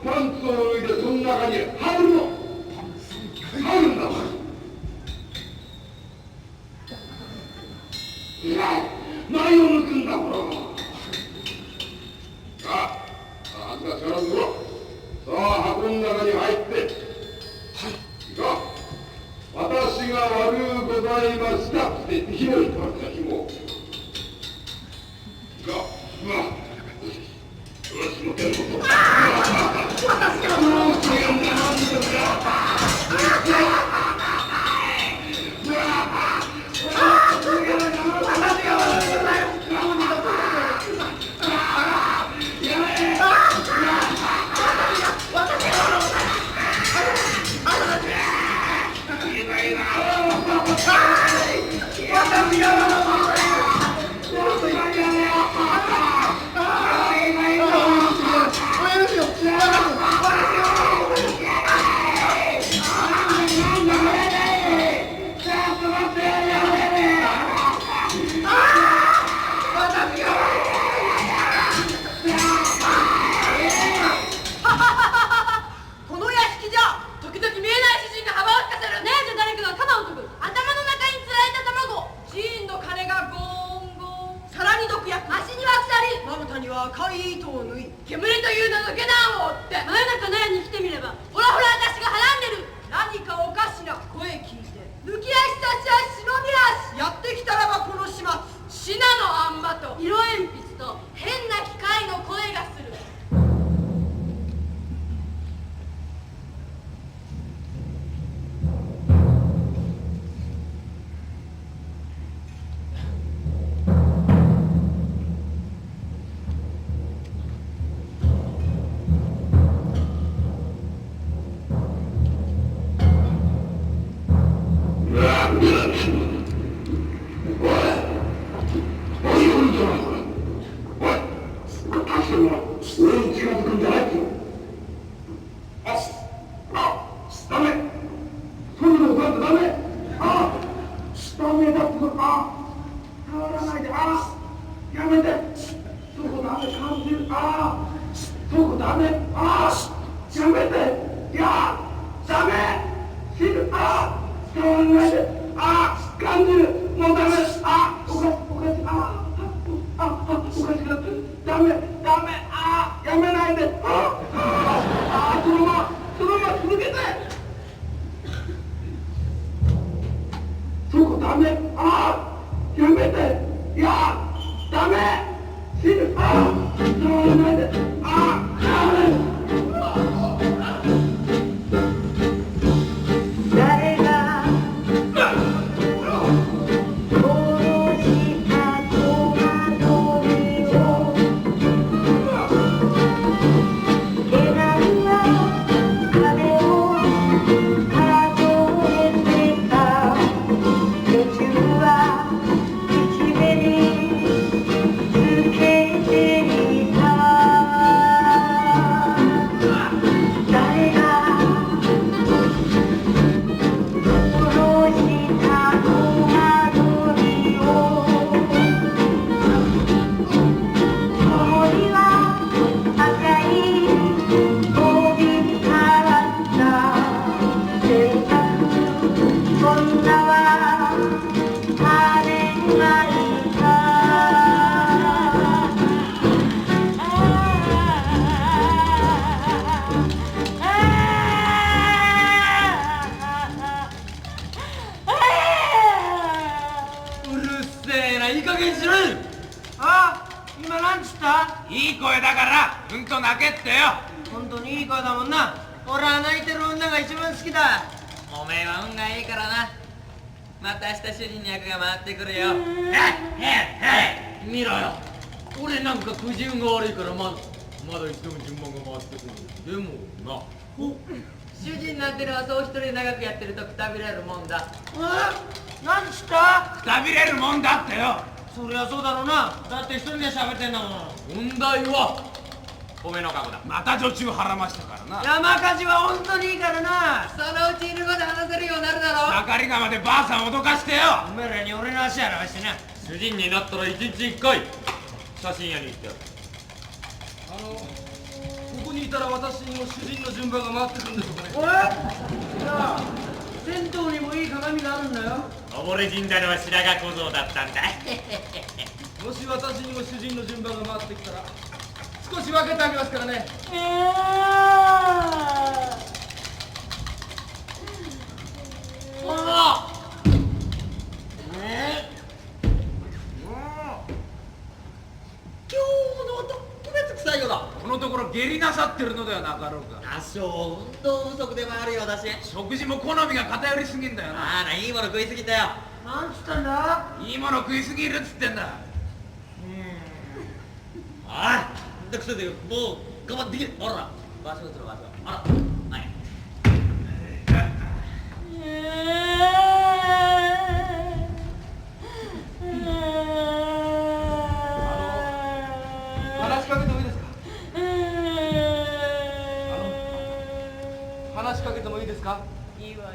パンツを脱いでその中に入るの。入るんだ。何を抜くんだ、ほら。あんた力ずろ。さあ、箱の中に入って。いいか。私が悪うございましたって紐を引っ張ってた、紐を。いいか。よし、もう一回も。ダメダメ、やめないで、そのまま続けて。そこダメ、やめて、いや、ダメ、死ぬ、やめないで、ダメ。誰が殺した戸惑いをけなりは壁を数えてた途中は口紅つけていた誰が殺した戸惑いを共には赤い帯からった洗濯女は羽がいたうるせえな、いい加減にしろよ。今なんつった？いい声だからうんと泣けってよ。本当にいい声だもんな。俺は泣いてる女が一番好きだ。おめえは運がいいからな。また明日主人の役が回ってくるよ。見ろよ、俺なんかくじ運が悪いからまだ一度も順番が回ってくる。でもな、主人になってるはそう一人で長くやってるとくたびれるもんだ。なんつった？くたびれるもんだってよ。そりゃそうだろうな。だって一人で喋ってんだもん。問題は米の額だ。また女中はらましたからな。山火事は本当にいいからな。そのうち犬語で話せるようになるだろ。盛り釜でばあさん脅かしてよ。おめえらに俺の足洗わしてな。主人になったら一日一回写真屋に行ってやる。ここにいたら私の主人の順番が回ってくるんでしょうかね。おい、なあ、銭湯にもいい鏡があるんだよ。溺れ死んだのは白髪小僧だったんだ。もし私にも主人の順番が回ってきたら少し分けてあげますからね。今日の特別臭いようだ。このところ下痢なさってるのではなかろうか。多少運動不足でもあるようだし。食事も好みが偏りすぎんだよな。いいもの食いすぎたよ。なんつったんだ？いいもの食いすぎるっつってんだ。めんどくせえでもう頑張ってきて。ほら、場所移ろう、場所。はい。話しかけてもいいですか？話しかけてもいいですか？いいわよ。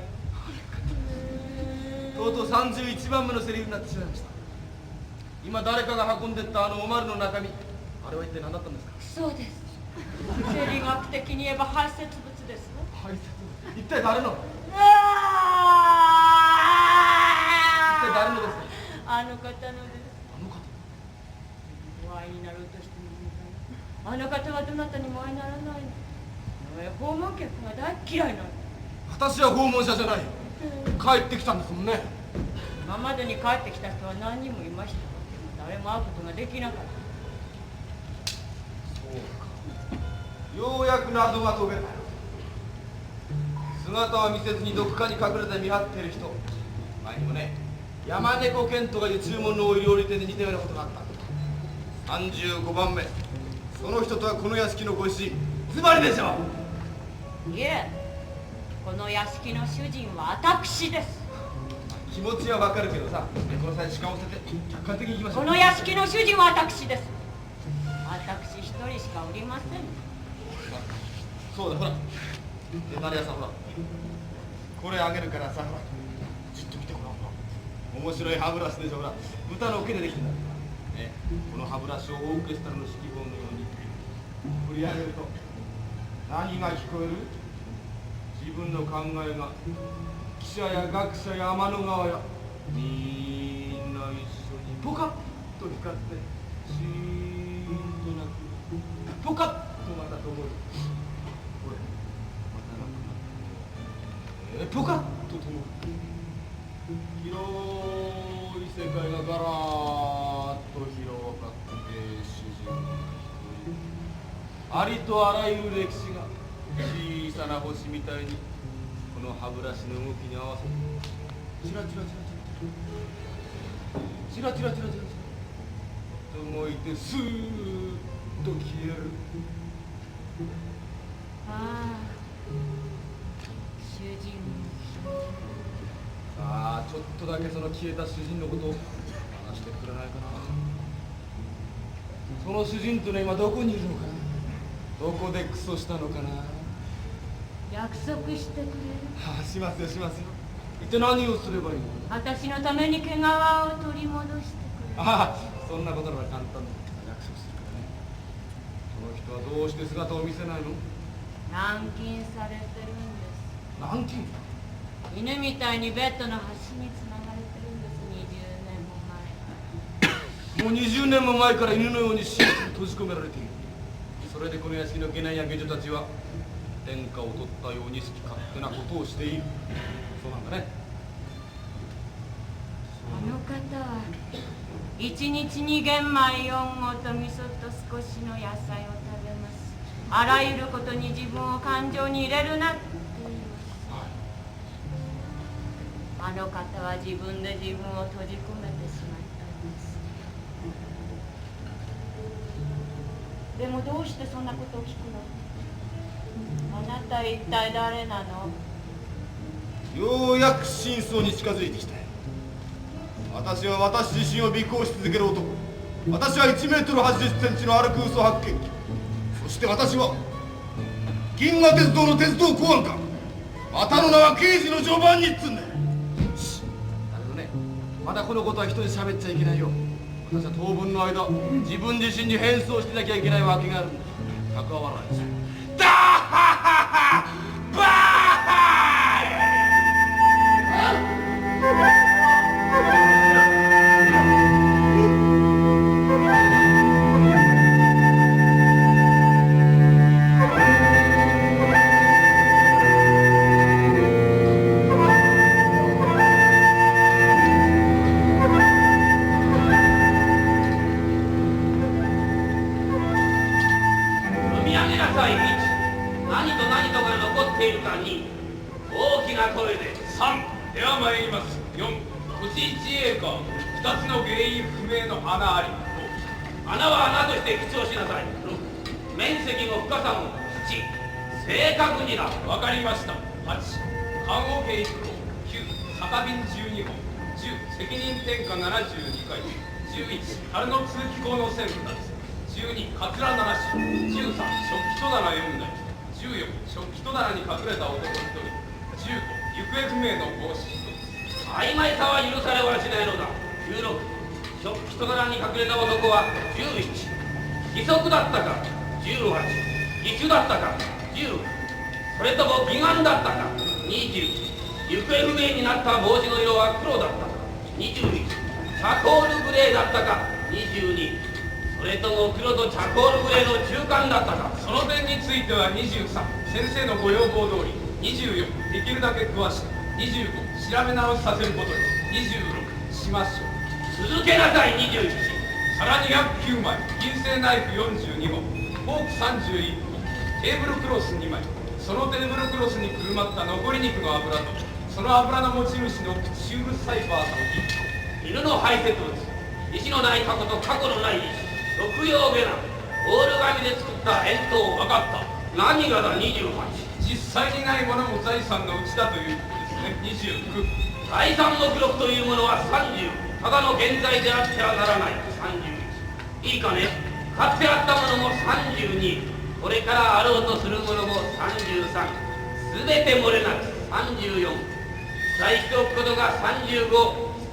とうとう31番目のセリフになってしまいました。今誰かが運んでったおまるの中身、あれは一体何だったんですか？そうです。生理学的に言えば排泄物ですね。排泄物。一体誰の？一体誰のですか？あの方のです。あの方。お会いになろうとしてもあの方はどなたにもお会いにならないの。訪問客が大嫌いなの。私は訪問者じゃない。帰ってきたんですもんね。今までに帰ってきた人は何人もいましたが、誰も会うことができなかった。ようやく謎が解けた。姿は見せずにどこかに隠れて見張っている人。前にもね、山猫犬とかいう注文の多い料理店で似たようなことがあった。35番目。その人とはこの屋敷のご主人。ズバリでしょう。いえ、この屋敷の主人は私です。気持ちはわかるけどさ、この際時間を捨てて客観的にいきましょう。この屋敷の主人は私です。私一人しかおりません。そうだ、ほら。ナレ屋さん、ほら。これあげるからさ、ほら。じっと見てごらん。ほら。面白い歯ブラシでしょ、ほら。豚の毛でできてるんだ。ね、この歯ブラシをオーケストラの指揮棒のように振り上げると何が聞こえる？自分の考えが記者や学者や天の川やみんな一緒にポカッと光ってシーンとなくポカッと灯る。広い世界がガラーッと広がって主人が一人、ありとあらゆる歴史が小さな星みたいにこの歯ブラシの動きに合わせてチラチラチラチラチラチラチラチラチラと動いてスーッと消える。ああ、主人。さあ、ちょっとだけその消えた主人のことを話してくれないかな。その主人というのは今どこにいるのかな。どこでクソしたのかな。約束してくれる？ああ、しますよしますよ。一体何をすればいいの？私のために毛皮を取り戻してくれる？ああ、そんなことなら簡単だ。約束するからね。その人はどうして姿を見せないの？軟禁されてるんです。軟禁？犬みたいにベッドの端につながれてるんです。20年も前から。もう20年も前から犬のようにシーツに閉じ込められている。それでこの屋敷の下男や下女たちは天下を取ったように好き勝手なことをしている。そうなんだね。あの方は1日に玄米4合と味噌と少しの野菜を食べます。あらゆることに自分を感情に入れるなって言います。あの方は自分で自分を閉じ込めてしまったんです。でもどうしてそんなことを聞くの？あなた一体誰なの？ようやく真相に近づいてきたよ。私は私自身を尾行し続ける男。私は1メートル80センチの歩く嘘発見器。そして私は銀河鉄道の鉄道公安官。またの名は刑事の序盤にっつんだよ。だけどね、まだこのことは人に喋っちゃいけないよ。私は当分の間自分自身に変装してなきゃいけないわけがあるんだ。関わらないです。ダーハハハバー曖昧さは許されはしないのだ。16、食器戸棚に隠れた男は11、義足だったか18、義手だったか19、それとも義眼だったか20、行方不明になった帽子の色は黒だったか21、チャコールグレーだったか22、それとも黒とチャコールグレーの中間だったか。その点については23、先生のご要望通り。24、できるだけ詳しく。25、調べ直しさせることに。26、しましょう。続けなさい。21、さらに約9枚、銀製ナイフ42本、フォーク31本、テーブルクロス2枚、そのテーブルクロスにくるまった残り肉の油と、その油の持ち主のシュールサイファーさん犬の排泄物、石のない過去と過去のない石、六葉ゲナ、オール紙で作った円筒。分かった。何がだ。28、実際にないものも財産のうちだということですね。29、財産目録というものは30、ただの現在であってはならない。31、いいかね。買ってあったものも32、これからあろうとするものも33、すべて漏れなく34、記載しておくことが35、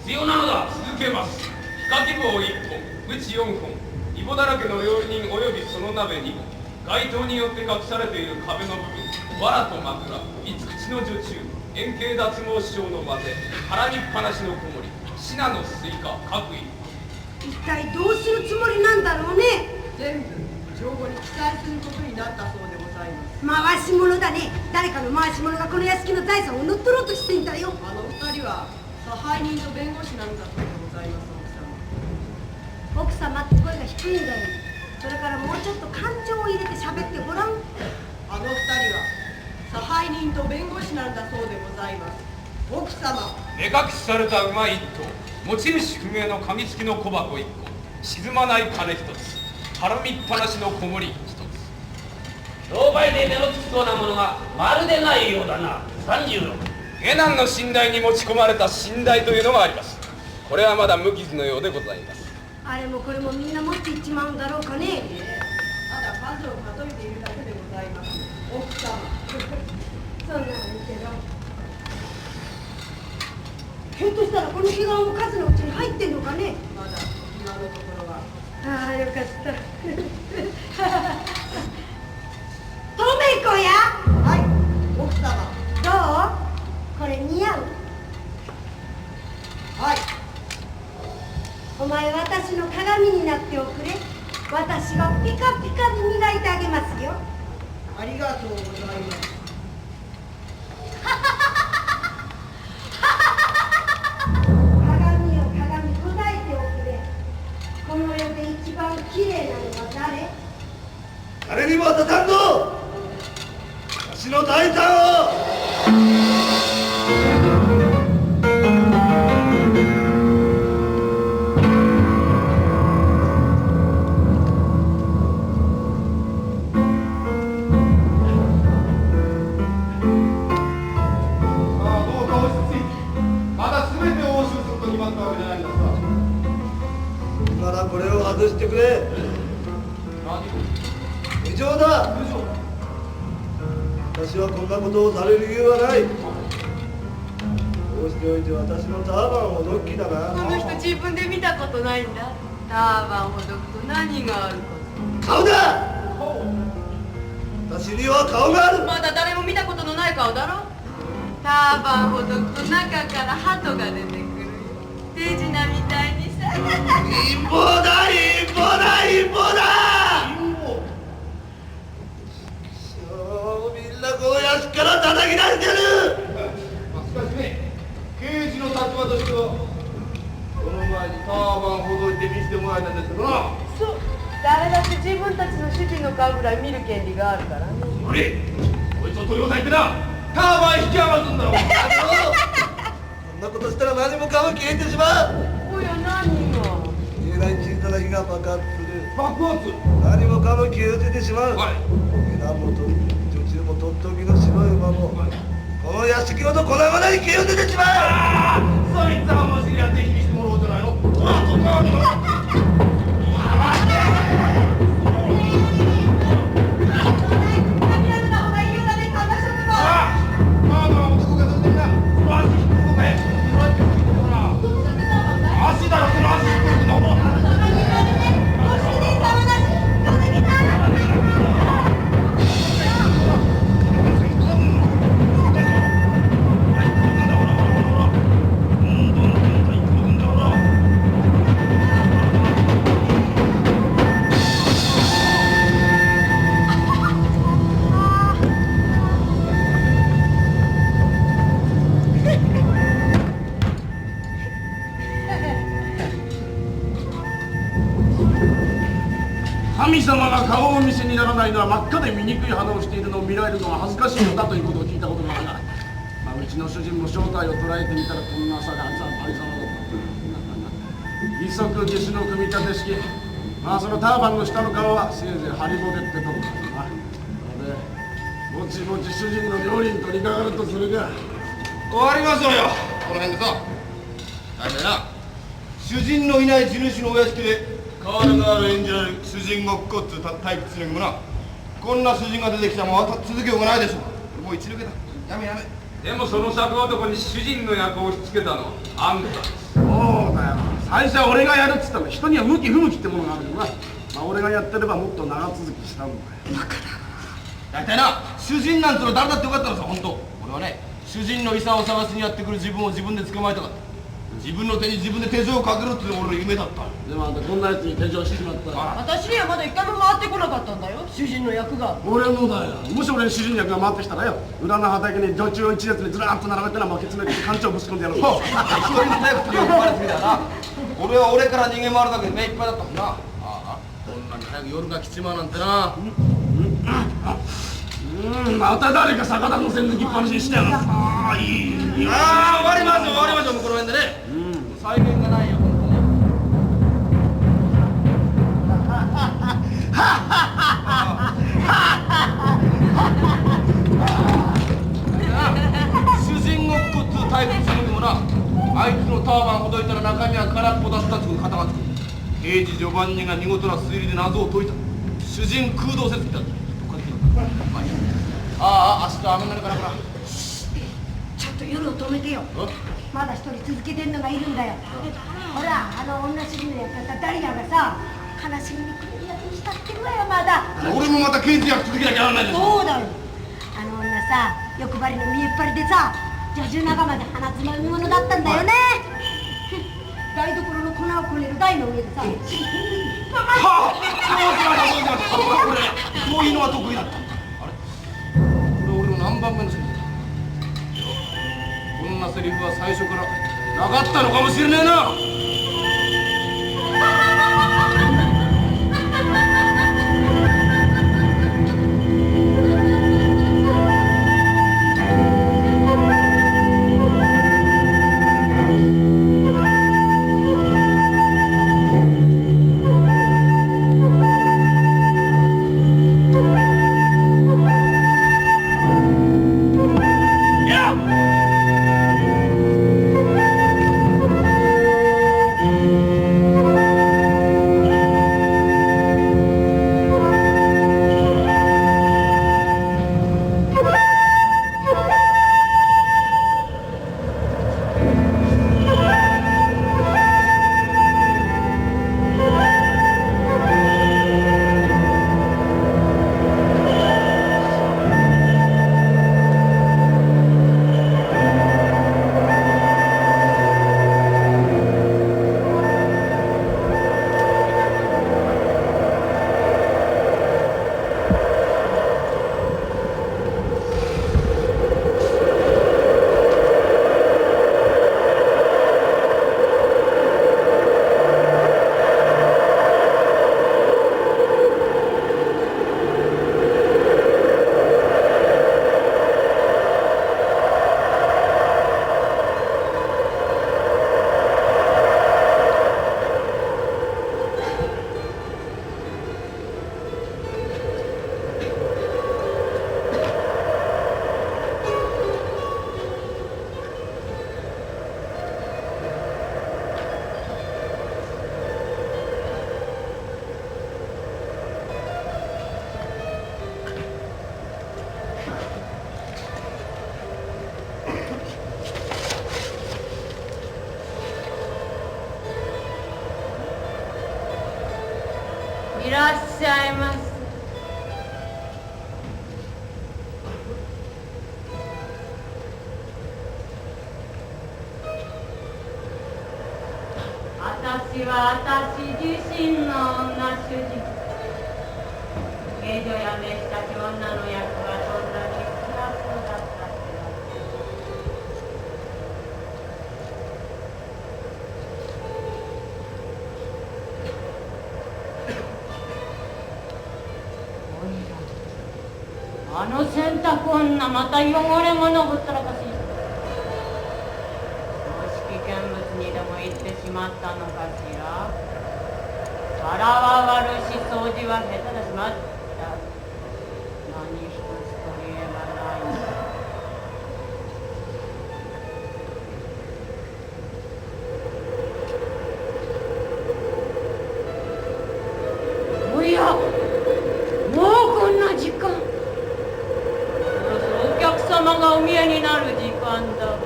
必要なのだ。続けます。火希棒1本、鞭4本、イボだらけの料理人およびその鍋2本、街灯によって隠されている壁の部分、藁と枕、五口の女中、円形脱毛師匠の混ぜ、腹にっぱなしの子守、シナのスイカ、各位。一体どうするつもりなんだろうね。全部帳簿に記載することになったそうでございます。回し物だね。誰かの回し物がこの屋敷の財産を乗っ取ろうとしていたよ。あの二人は差配人と弁護士なんだそうでございます。奥様って声が低いんだよ。それからもうちょっと感情を入れて喋ってごらん。あの二人は差配人と弁護士なんだそうでございます。奥様、目隠しされた馬1頭、持ち主不明の鍵付きの小箱1個、沈まない金1つ、絡みっぱなしの子守1つ。商売で目のつきそうなものがまるでないようだな。36。下男の寝台に持ち込まれた寝台というのがあります。これはまだ無傷のようでございます。あれもこれもみんな持っていっちまうんだろうかね。いえ、ただ数を数えているだけでございます。奥様。そんなのいいけど。ひょっとしたらこの毛皮も数のうちに入ってんのかね。まだ今のところは。ああ、よかった。とめこや。はい、奥様。どう？これ似合う？はい。お前私の鏡になっておくれ。私がピカピカに磨いてあげますよ。ありがとうございます。鏡よ鏡、答えておくれ。この世で一番綺麗なのは誰？誰にも渡さんぞ、私の財産を。これを外してくれ。以上だ。私はこんなことをされる理由はない。こうしておいて私のターバンほどきだな。この人自分で見たことないんだ。ターバンほどくと何があるか。顔だ。私には顔がある。まだ誰も見たことのない顔だろ。ターバンほどくと中から鳩が出てくるよ。手品みたいにさ。陰謀だ陰謀だ陰謀だ。みんなこの屋敷から叩き出してる。しかしね、刑事の立場としてはこの前にターバンほどいて見せてもらえたんですけどな。そう、誰だって自分たちの主人の顔ぐらい見る権利があるからね。あれ、こいつを取り押さえてな、ターバン引き剥がすんだろ。そんなことしたら何もかも消えてしまう。おや何が？見えない小さな火が爆発する。爆発？何もかも消え失せてしまう。はい。値段もと女中もとっておきの白い馬も、はい、この屋敷ごと粉々に消え失せてしまう。そいつはもしやって引きしてもらおうじゃないの。神様が顔をお見せにならないのは真っ赤で醜い肌をしているのを見られるのは恥ずかしいのだということを聞いたことがあるが、うちの主人も正体を捉えてみたらこんな朝がありさまだった。一足義手の組み立て式、そのターバンの下の顔はせいぜいハリボテってとこだな。でぼちぼち主人の料理に取り掛かるとするが、終わりましょうよ、この辺でさ。大体な、主人のいない地主のお屋敷で瓦がある演じられる主人ごっこっつう退屈するもな。こんな主人が出てきたもん続けようがないでしょ。もう一抜けだ。やめやめ。でもその作男に主人の役を押し付けたのはあんたです。そうだよ、最初は俺がやるっつったの。人には向き不向きってものがあるよな。俺がやってればもっと長続きしたんだよ。バカだ。大体な、主人なんての誰だってよかったのさ、本当。俺はね、主人の遺産を探しにやってくる自分を自分で捕まえたかった。自分の手に自分で手錠をかけるっていうのが俺の夢だった。でもあんたこんなやつに手錠しちまった。私にはまだ一回も回ってこなかったんだよ、主人の役が。俺もだよ。もし俺に主人役が回ってきたらよ、裏の畑に女中を一列にずらーっと並べてな巻き詰めて艦長をぶち込んでやる。一人早く欲張りすぎだな。俺は俺から逃げ回るだけで目いっぱいだったもんな。こんなに早く夜が来ちまうなんてな。また誰か魚の線抜きっぱなしにしてやがる。終わりましょう終わりましょう、もうこの辺でね。再現がないよ本当に。主人ごっこっつうタイプするにもな、あいつのターバンほどいたら中身は空っぽだったっつう肩がつく。刑事序盤人が見事な推理で謎を解いた。主人空洞説だ。明日雨になるからほら。ちょっと夜を止めてよ。まだ一人続けてんのがいるんだよ。ほら、あの女主人のやったダリアがさ、悲しみに悔い役に浸ってるわよ、まだ。俺もまた刑事役続けなきゃならないでしょ。そうだよ。あの女さ、欲張りの見えっ張りでさ、女中仲間で鼻つまみ者だったんだよね。台所の粉をこねる台の上でさ、そういうのは得意だったんだ。あれ、これ俺の何番目のセリフだ。こんなセリフは最初からなかったのかもしれねえな。いらっしゃいませ。私は私自身の女主人。芸女やめしたき女の役はそんなに辛そうだったってわけ。あの洗濯女また汚れ物ほったらかし。公式見物にでも行ってしまったのかしら。皿は悪し掃除は下手だしまった。何一つ取り柄がないんだ。おや、もうこんな時間。お客様がお見えになる時間だわ。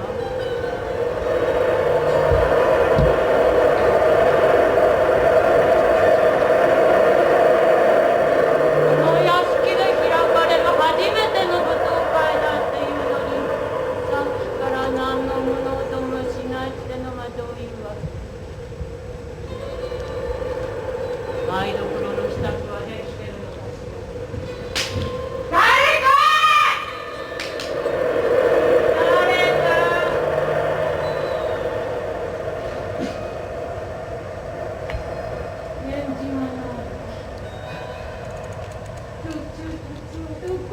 ど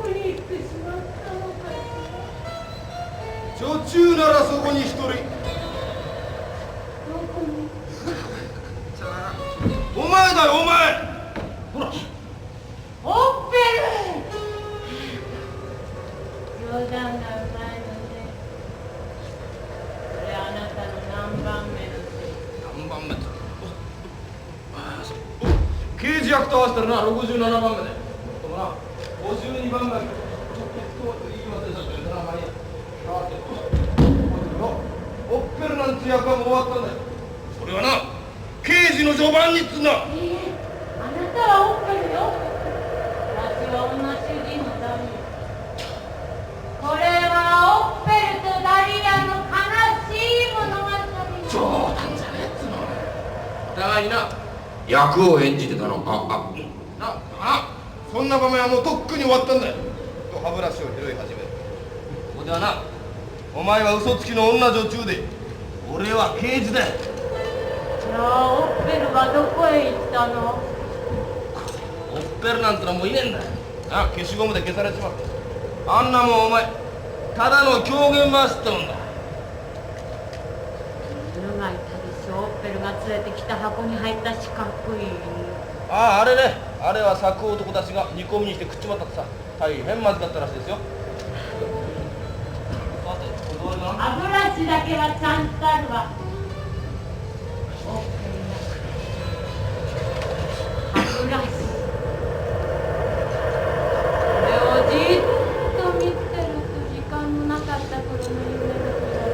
こに行ってしまったのかしら。女中ならそこに一人。どこに。お前だよお前。ほらオッペル。冗談がうまいのね。それあなたの何番目の何番目だ。刑事役と合わせたらな67番目で。もっともな52番目。言いませんでしたけどな、まあいいや。変わってる。オッペルなんて役はもう終わったんだよ。それはな刑事の序盤にっつんだ。あなたはオッペルよ。私は女主人のダリア。これはオッペルとダリアの悲しい物語。冗談じゃねえっつうの。お互いにな役を演じてたの。そんな場面はもうとっくに終わったんだよ。と歯ブラシを拾い始める。ここではな、お前は嘘つきの女女中で、俺は刑事だ。じゃあオッペルはどこへ行ったの？オッペルなんてのはもういねえんだよ。消しゴムで消されちまった。あんなもんお前ただの狂言回しってもんだ。犬がいたでしょ。オッペルが連れてきた箱に入った四角い。あれね、あれは咲く男たちが煮込みにして食っちまったってさ、大変まずかったらしいですよ。さて、断りな。歯ブラシだけはちゃんとあるわ。オッペルの歯ブラシ。これをじっと見てると時間のなかった頃の夢が見られる。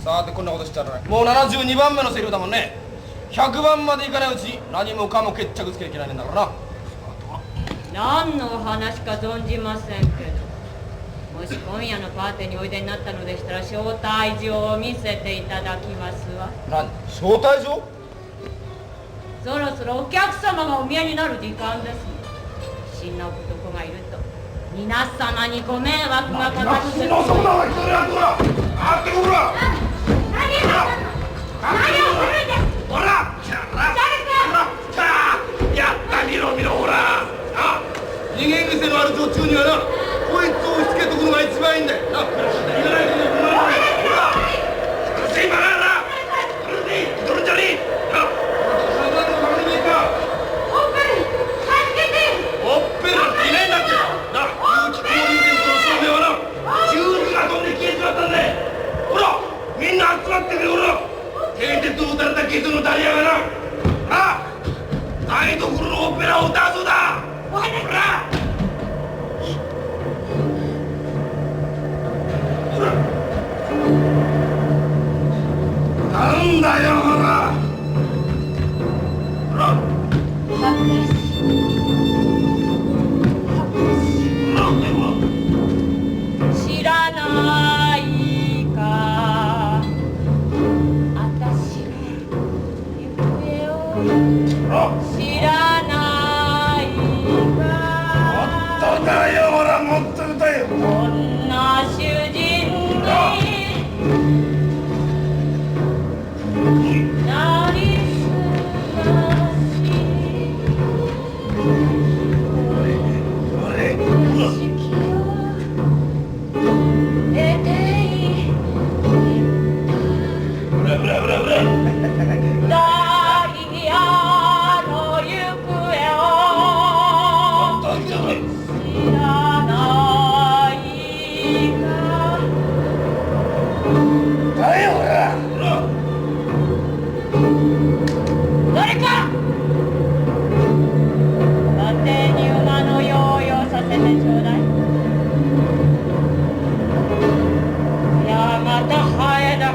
さてこんなことしちゃらない。もう72番目のセリフだもんね。100番までいかないうちに何もかも決着つけなきゃいけないんだからな。何のお話か存じませんけど、もし今夜のパーティーにおいでになったのでしたら招待状を見せていただきますわ。何、招待状？そろそろお客様がお見えになる時間です。不審な男がいると皆様にご迷惑がかかるんです。のそうだわ、一人やっとらあってこら。何をするんです。ほらやった見ろ見ろほら。逃げ癖のある女中にはな、こいつを押し付けとくのが一番いいんだよ。な、いらないことになる。ほらせいばなどるんじゃねえ。オッペル助けて。オッペルなんていないんだってな。有機交流伝統の証明はな、銃が飛んで消えちまったんだよ。ほらみんな集まってくれ。ほら蹄鉄を撃たれたゲスのダリアがな、台所のオペラを歌うそうだ。ほらなんだよほら。ほら知らないか私の行方を。知らないか。もっとだよほら、もっと歌えよ。女主人になりすまし意識を得ていったダリアの行方を知らないか。だよほら。誰か馬蹄に馬の用意をさせてちょうだい。いやまたハエだ。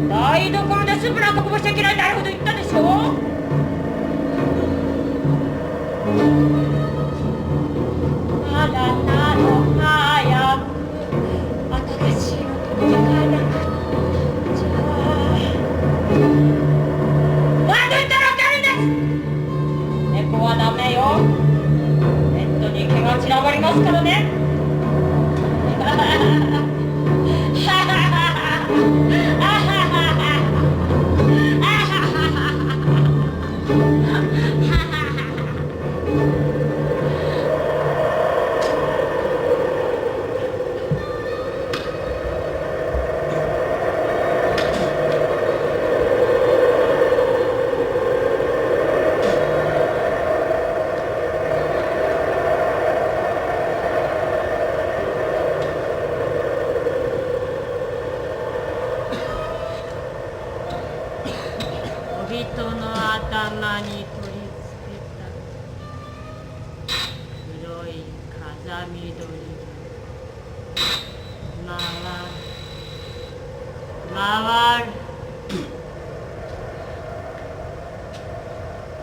台所でスプなんかこぼしちゃいけないってあれほど言ったでしょ。まだなど早く私のとこに帰らなくちゃ。何度言ったらわかるんです。猫はダメよ。ネットに毛が散らばりますからね。に取り付けた黒い風見鶏が回る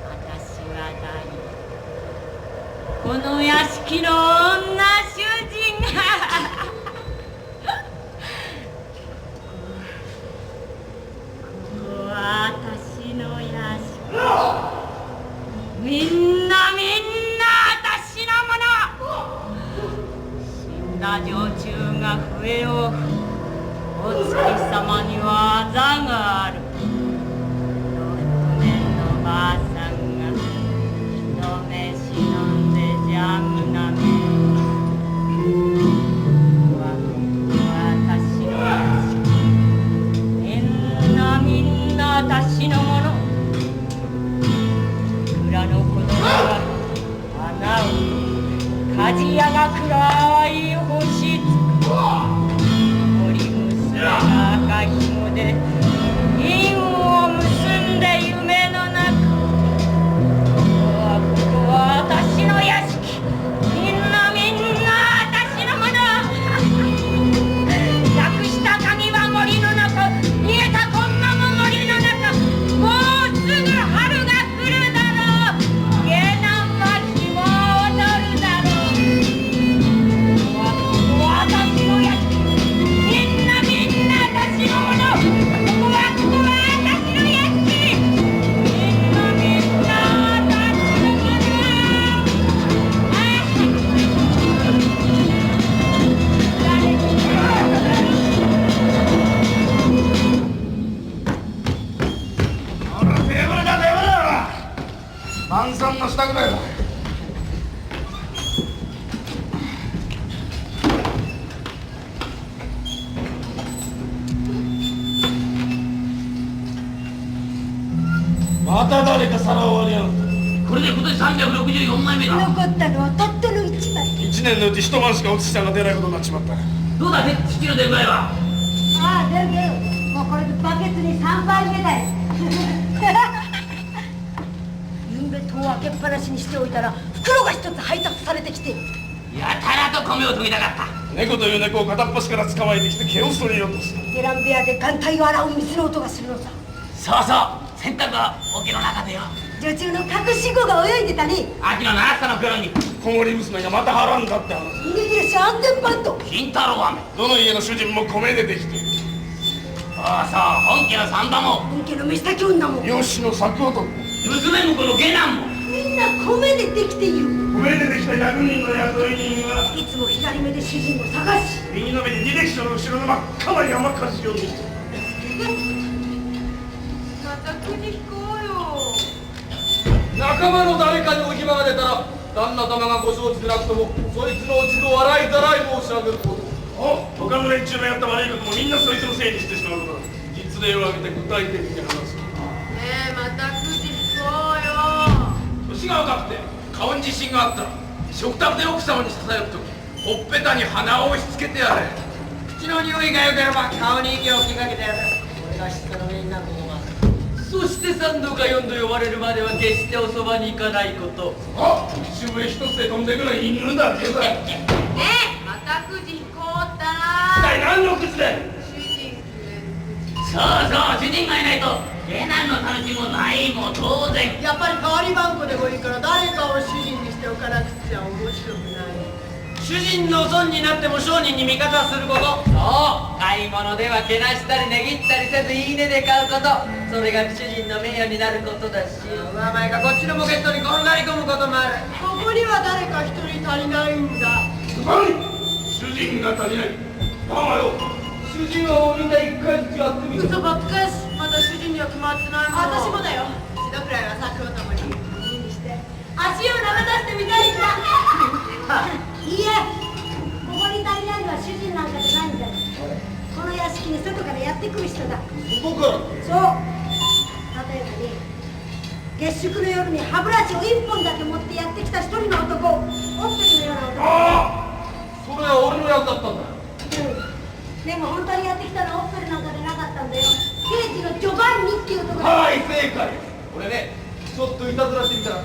私は誰この屋敷の女主人がここは私の屋敷みんな私のもの死んだ女中が笛を吹くお月様にはあざがある6年のばあさんが一目忍んでジャムなめ私の屋敷みんな私のもの蔵の子供が穴を鍛冶屋が暗い星つく森娘が赤ひもで韻を結んで夢の中ここは私の屋敷みんな私のものなくした鍵は森の中逃げたこんなも森の中もうすぐ春が来るだろう下男は紐を取るだろうここは私の屋敷みんな私のものここは私の屋敷みんな私のもの晩餐の支度だよ。また誰か皿を割りやがった。これで今年364枚目だ。残ったのはたったの1枚。1年のうち一晩しか落ちたが出ないことになっちまった。どうだ父の出迎えは。ああ、出る出る。もうこれでバケツに3杯目だよ。ゆんべ戸を開けっぱなしにしておいたら袋が一つ配達されてきて、やたらと米を研ぎたかった。猫という猫を片っ端から捕まえてきて毛を剃り落とす。ゲラン部屋で眼帯を洗う水の音がするのさ。そうそう、洗濯は桶の中でよ。女中の隠し子が泳いでたね。秋の七草の黒に子守娘がまた腹んだって話。逃げ切るし安全バンド。金太郎飴。どの家の主人も米でできている。そうそう、本家の三田も本家の飯炊き女も養子の作男も娘婿の下男もみんな米でできている。米でできた100人の雇い人はいつも左目で主人を探し、右の目で履歴書の後ろの真っ赤な山火事を見てまたくじ引こうよ。仲間の誰かにお暇が出たら旦那様がご承知でなくともそいつの落ち度を洗いざらい申し上げること。他の連中のやった悪いこともみんなそいつのせいにしてしまうことだ。実例を挙げて具体的に話す。ねえ、またくじ引こうよ。年が若くて顔に自信があったら食卓で奥様にささやくときほっぺたに鼻を押し付けてやれ。口の匂いが良ければ顔に息を吹きかけてやる。俺が知ったのみんなここが。そして3度か4度呼ばれるまでは決しておそばに行かないこと。一笛一つで飛んでくる犬だけだ。ねえ、またくじ引こうった一体何の口だよ。主人そうそう、主人がいないと下男の楽しみもないも当然。やっぱり代わり番号でもいいから誰かを主人にしておかなくちゃ面白くない。主人の損になっても商人に味方すること。そう、買い物ではけなしたり値切ったりせずいいねで買うこと。それが主人の名誉になることだし、お前がこっちのポケットに転がり込むこともある。ここには誰か一人足りないんだ。主人が足りない。ママよ。主人はもうみんな1回ずつやってみる。嘘ばっかりし、まだ主人には決まってないもん。私もだよ。一度くらいは作をともにいいにして足を舐め出してみたいんだ。いいえ、ここに足りないのは主人なんかじゃないんだよ。この屋敷に外からやってくる人だ。ここから。そう。例えばね、月食の夜に歯ブラシを1本だけ持ってやってきた一人の男、オッペルのような男。それは俺の役だったんだよ。でも本当にやってきたのはオッペルなんかじゃなかったんだよ。刑事のジョバンニっていう男だ。はい、正解。俺ね、ちょっといたずらしてみたら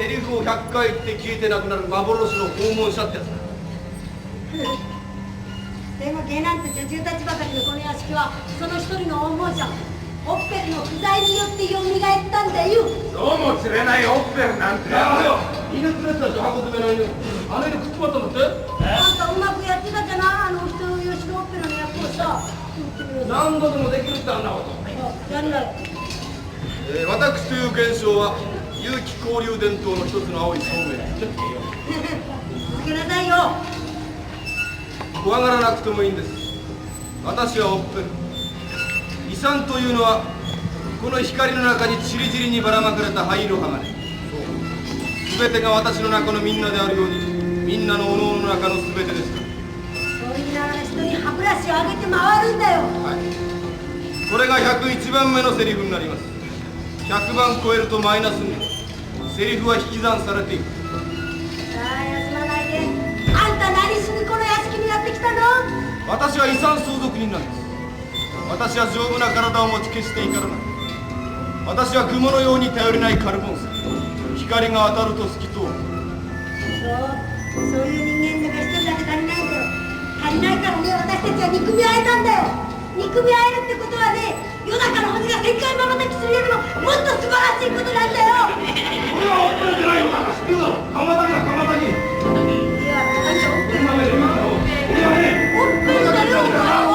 セリフを100回言って消えてなくなる幻の訪問者ってやつだ。でも下男と女中たちばかりのこの屋敷はその一人の訪問者オッペルの不在によって蘇ったんだよ。そうも釣れないオッペルなんて。やめよ、犬連れてたでしょ、箱詰めの犬。あの犬食っちまったんだって。あんたうまくやってたじゃな、あの人吉野オッペルの役をさ。何度でもできるってあんなこと。やるなよ。私という現象は有機交流伝統の一つの青い聡明です。続けなさいよ。怖がらなくてもいいんです。私はオッペル。遺産というのはこの光の中にちりじりにばらまかれた灰の鋼。全てが私の中のみんなであるように、みんなのおのおの中の全てですから。そう言いながら人に歯ブラシを上げて回るんだよ。はい、これが101番目のセリフになります。100番超えるとマイナスにセリフは引き算されていく。さあ休まないで。あんた何しにこの屋敷にやってきたの？私は遺産相続人なんです。私は丈夫な体を持ち決して怒らない。私は雲のように頼りないカルボンス。光が当たると透き通る。そういう人間だから一人だけ足りないんだよ。足りないからね、私たちは憎み合えたんだよ。憎み合えるってことはね、夜中の星が旋回まばたきするよりももっと素晴らしいことなんだよ。これはオッペルじゃないのか。知ってるぞ。鎌谷だ、鎌谷。いや、なんでオッペルだよ。オッペルだよ、これは。